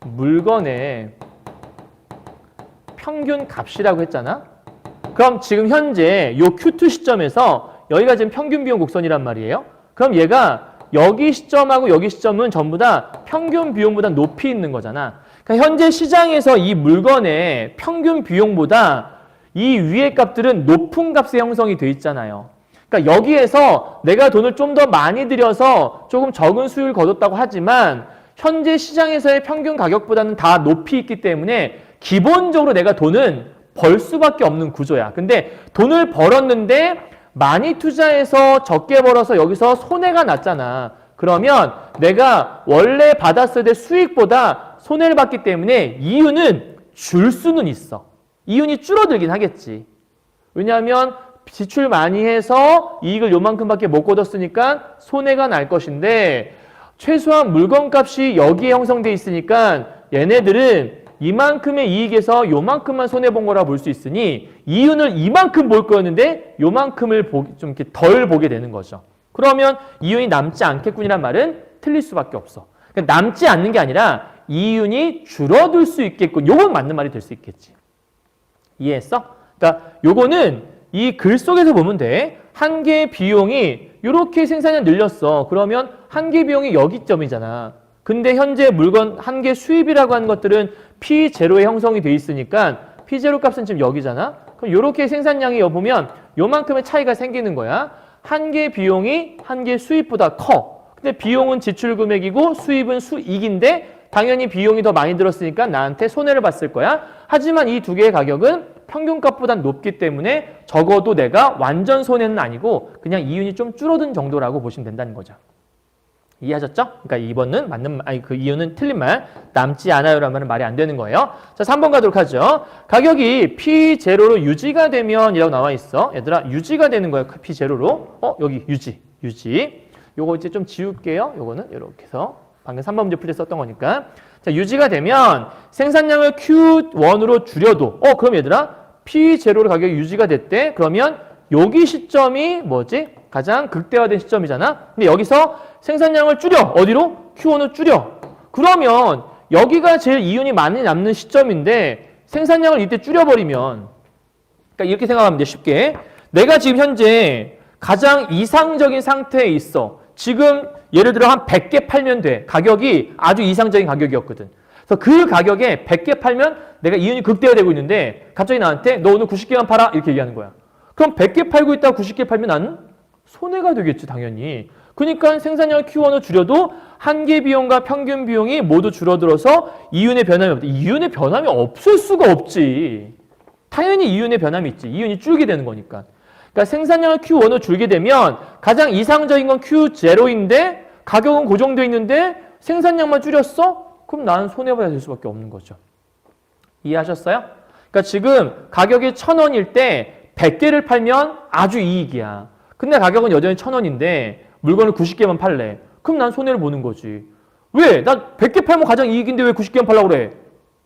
물건의 평균 값이라고 했잖아. 그럼 지금 현재 요 Q2 시점에서 여기가 지금 평균 비용 곡선이란 말이에요. 그럼 얘가 여기 시점하고 여기 시점은 전부 다 평균 비용보다 높이 있는 거잖아. 그러니까 현재 시장에서 이 물건의 평균 비용보다 이 위의 값들은 높은 값의 형성이 돼 있잖아요. 그러니까 여기에서 내가 돈을 좀 더 많이 들여서 조금 적은 수익을 거뒀다고 하지만 현재 시장에서의 평균 가격보다는 다 높이 있기 때문에 기본적으로 내가 돈은 벌 수밖에 없는 구조야. 근데 돈을 벌었는데 많이 투자해서 적게 벌어서 여기서 손해가 났잖아. 그러면 내가 원래 받았을 때 수익보다 손해를 봤기 때문에 이윤은 줄 수는 있어. 이윤이 줄어들긴 하겠지. 왜냐하면 지출 많이 해서 이익을 요만큼밖에 못 거뒀으니까 손해가 날 것인데 최소한 물건값이 여기에 형성돼 있으니까 얘네들은 이만큼의 이익에서 요만큼만 손해본 거라 볼 수 있으니 이윤을 이만큼 볼 거였는데 요만큼을 좀 이렇게 덜 보게 되는 거죠. 그러면 이윤이 남지 않겠군이란 말은 틀릴 수밖에 없어. 그러니까 남지 않는 게 아니라 이윤이 줄어들 수 있겠군. 요건 맞는 말이 될 수 있겠지. 이해했어? 그러니까 요거는 이 글 속에서 보면 돼. 한 개의 비용이 이렇게 생산량 늘렸어. 그러면 한 개 비용이 여기점이잖아. 근데 현재 물건 한 개 수입이라고 하는 것들은 P0에 형성이 돼 있으니까 P0 값은 지금 여기잖아. 그럼 이렇게 생산량이 보면 요만큼의 차이가 생기는 거야. 한 개 비용이 한 개 수입보다 커. 근데 비용은 지출 금액이고 수입은 수익인데 당연히 비용이 더 많이 들었으니까 나한테 손해를 봤을 거야. 하지만 이 두 개의 가격은 평균값보다 높기 때문에 적어도 내가 완전 손해는 아니고 그냥 이윤이 좀 줄어든 정도라고 보시면 된다는 거죠. 이해하셨죠? 그러니까 2번은 그 이유는 틀린 말, 남지 않아요라는 말은 말이 안 되는 거예요. 자, 3번 가도록 하죠. 가격이 P0로 유지가 되면 이라고 나와 있어. 얘들아, 유지가 되는 거예요. P0로. 여기 유지. 요거 이제 좀 지울게요. 요거는 이렇게 해서 방금 3번 문제 풀 때 썼던 거니까. 자, 유지가 되면 생산량을 Q1으로 줄여도 그럼 얘들아, P0로 가격이 유지가 됐대. 그러면 여기 시점이 뭐지? 가장 극대화된 시점이잖아. 근데 여기서 생산량을 줄여. 어디로? Q1을 줄여. 그러면 여기가 제일 이윤이 많이 남는 시점인데 생산량을 이때 줄여버리면, 그러니까 이렇게 생각하면 돼. 쉽게. 내가 지금 현재 가장 이상적인 상태에 있어. 지금 예를 들어 한 100개 팔면 돼. 가격이 아주 이상적인 가격이었거든. 그래서 그 가격에 100개 팔면 내가 이윤이 극대화되고 있는데 갑자기 나한테 너 오늘 90개만 팔아? 이렇게 얘기하는 거야. 그럼 100개 팔고 있다가 90개 팔면 나는 손해가 되겠지, 당연히. 그러니까 생산량을 Q1을 줄여도 한 개 비용과 평균 비용이 모두 줄어들어서 이윤의 변함이 없다. 이윤의 변함이 없을 수가 없지. 당연히 이윤의 변함이 있지. 이윤이 줄게 되는 거니까. 그러니까 생산량을 Q1을 줄게 되면 가장 이상적인 건 Q0인데 가격은 고정되어 있는데 생산량만 줄였어? 그럼 나는 손해봐야 될 수밖에 없는 거죠. 이해하셨어요? 그러니까 지금 가격이 1,000원일 때 100개를 팔면 아주 이익이야. 근데 가격은 여전히 1,000원인데 물건을 90개만 팔래. 그럼 난 손해를 보는 거지. 왜? 난 100개 팔면 가장 이익인데 왜 90개만 팔라고 그래?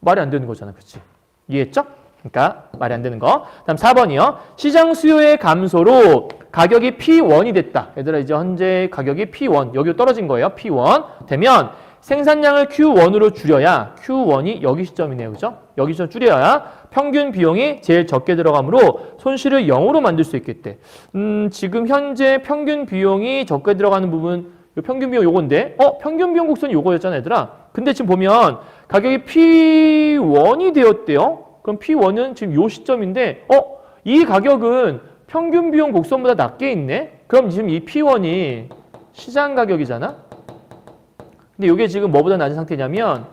말이 안 되는 거잖아. 그렇지? 이해했죠? 그러니까 말이 안 되는 거. 다음 4번이요. 시장 수요의 감소로 가격이 P1이 됐다. 얘들아, 이제 현재 가격이 P1, 여기로 떨어진 거예요. P1 되면 생산량을 Q1으로 줄여야, Q1이 여기 시점이네요. 그죠? 여기 시점 줄여야 평균 비용이 제일 적게 들어가므로 손실을 0으로 만들 수 있겠대. 지금 현재 평균 비용이 적게 들어가는 부분, 요 평균 비용 요건데, 평균 비용 곡선이 요거였잖아, 얘들아. 근데 지금 보면 가격이 P1이 되었대요. 그럼 P1은 지금 요 시점인데, 이 가격은 평균 비용 곡선보다 낮게 있네? 그럼 지금 이 P1이 시장 가격이잖아? 근데 이게 지금 뭐보다 낮은 상태냐면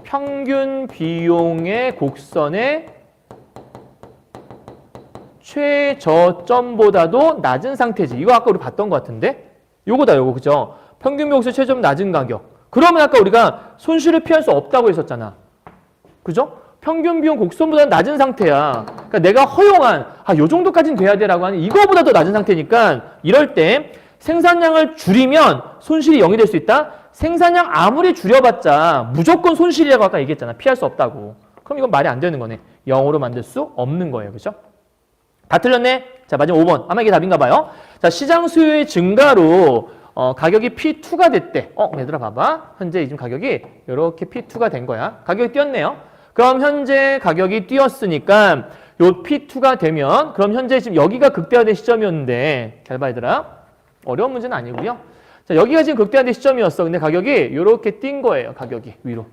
평균 비용의 곡선의 최저점보다도 낮은 상태지. 이거 아까 우리 봤던 것 같은데? 요거다, 요거. 그죠? 평균 비용 곡선 최저점 낮은 가격. 그러면 아까 우리가 손실을 피할 수 없다고 했었잖아. 그죠? 평균 비용 곡선보다 낮은 상태야. 그러니까 내가 허용한, 요 정도까지는 돼야 돼라고 하는 이거보다 더 낮은 상태니까 이럴 때 생산량을 줄이면 손실이 0이 될 수 있다? 생산량 아무리 줄여봤자 무조건 손실이라고 아까 얘기했잖아. 피할 수 없다고. 그럼 이건 말이 안 되는 거네. 0으로 만들 수 없는 거예요. 그죠? 다 틀렸네? 자, 마지막 5번. 아마 이게 답인가 봐요. 자, 시장 수요의 증가로 가격이 P2가 됐대. 얘들아 봐봐. 현재 지금 가격이 이렇게 P2가 된 거야. 가격이 뛰었네요. 그럼 현재 가격이 뛰었으니까 요 P2가 되면 그럼 현재 지금 여기가 극대화된 시점이었는데 잘 봐, 얘들아. 어려운 문제는 아니고요. 자, 여기가 지금 극대화된 시점이었어. 근데 가격이 이렇게 뛴 거예요. 가격이 위로.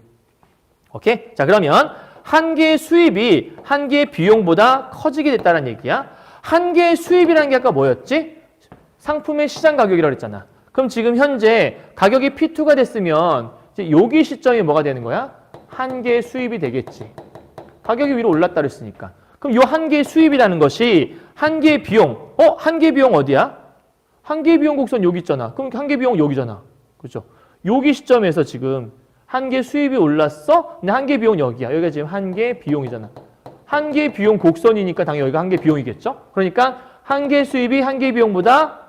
오케이? 자, 그러면 한 개의 수입이 한 개의 비용보다 커지게 됐다는 얘기야. 한 개의 수입이라는 게 아까 뭐였지? 상품의 시장 가격이라고 했잖아. 그럼 지금 현재 가격이 P2가 됐으면 이제 여기 시점이 뭐가 되는 거야? 한 개의 수입이 되겠지. 가격이 위로 올랐다 그랬으니까. 그럼 이 한 개의 수입이라는 것이 한 개의 비용. 한 개의 비용 어디야? 한 개의 비용 곡선 여기 있잖아. 그럼 한 개의 비용 여기잖아. 그렇죠? 여기 시점에서 지금 한 개 수입이 올랐어? 근데 한 개 비용 여기야. 여기가 지금 한 개 비용이잖아. 한 개 비용 곡선이니까 당연히 여기가 한 개 비용이겠죠? 그러니까 한 개 수입이 한 개 비용보다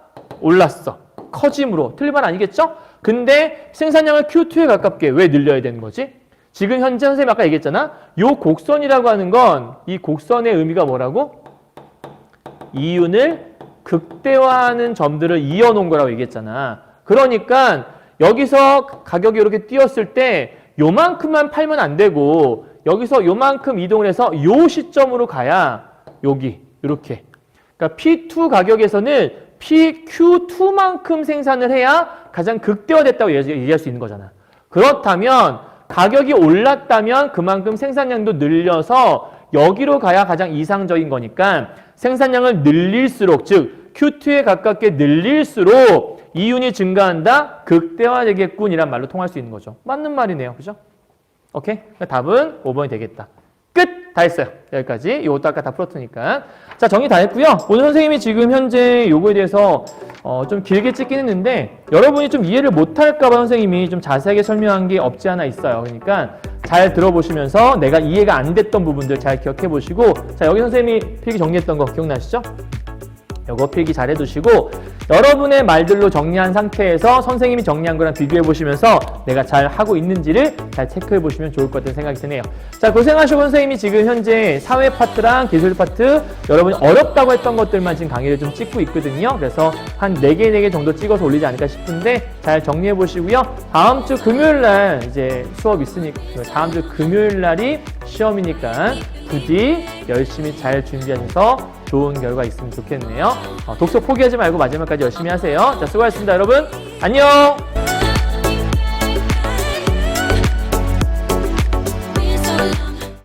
올랐어. 커짐으로. 틀린 말 아니겠죠? 근데 생산량을 Q2에 가깝게 왜 늘려야 되는 거지? 지금 현재 선생님이 아까 얘기했잖아. 요 곡선이라고 하는 건 이 곡선의 의미가 뭐라고? 이윤을 극대화하는 점들을 이어놓은 거라고 얘기했잖아. 그러니까 여기서 가격이 이렇게 뛰었을 때 요만큼만 팔면 안 되고 여기서 요만큼 이동을 해서 요 시점으로 가야 여기 이렇게. 그러니까 P2 가격에서는 PQ2만큼 생산을 해야 가장 극대화됐다고 얘기할 수 있는 거잖아. 그렇다면 가격이 올랐다면 그만큼 생산량도 늘려서 여기로 가야 가장 이상적인 거니까 생산량을 늘릴수록 즉 Q2에 가깝게 늘릴수록 이윤이 증가한다? 극대화되겠군이란 말로 통할 수 있는 거죠. 맞는 말이네요. 그죠? 오케이? 답은 5번이 되겠다. 끝! 다 했어요. 여기까지. 이것도 아까 다 풀었으니까. 자, 정리 다 했고요. 오늘 선생님이 지금 현재 요거에 대해서 좀 길게 찍긴 했는데 여러분이 좀 이해를 못할까 봐 선생님이 좀 자세하게 설명한 게 없지 않아 있어요. 그러니까 잘 들어보시면서 내가 이해가 안 됐던 부분들 잘 기억해 보시고 자, 여기 선생님이 필기 정리했던 거 기억나시죠? 요거 필기 잘 해두시고 여러분의 말들로 정리한 상태에서 선생님이 정리한 거랑 비교해 보시면서 내가 잘 하고 있는지를 잘 체크해 보시면 좋을 것 같다는 생각이 드네요. 자, 고생하시고 선생님이 지금 현재 사회 파트랑 기술 파트 여러분이 어렵다고 했던 것들만 지금 강의를 좀 찍고 있거든요. 그래서 한 4개 정도 찍어서 올리지 않을까 싶은데 잘 정리해 보시고요. 다음 주 금요일 날 이제 수업 있으니까 다음 주 금요일 날이 시험이니까 부디 열심히 잘 준비하셔서 좋은 결과 있으면 좋겠네요. 독서 포기하지 말고 마지막까지 열심히 하세요. 자, 수고하셨습니다, 여러분. 안녕!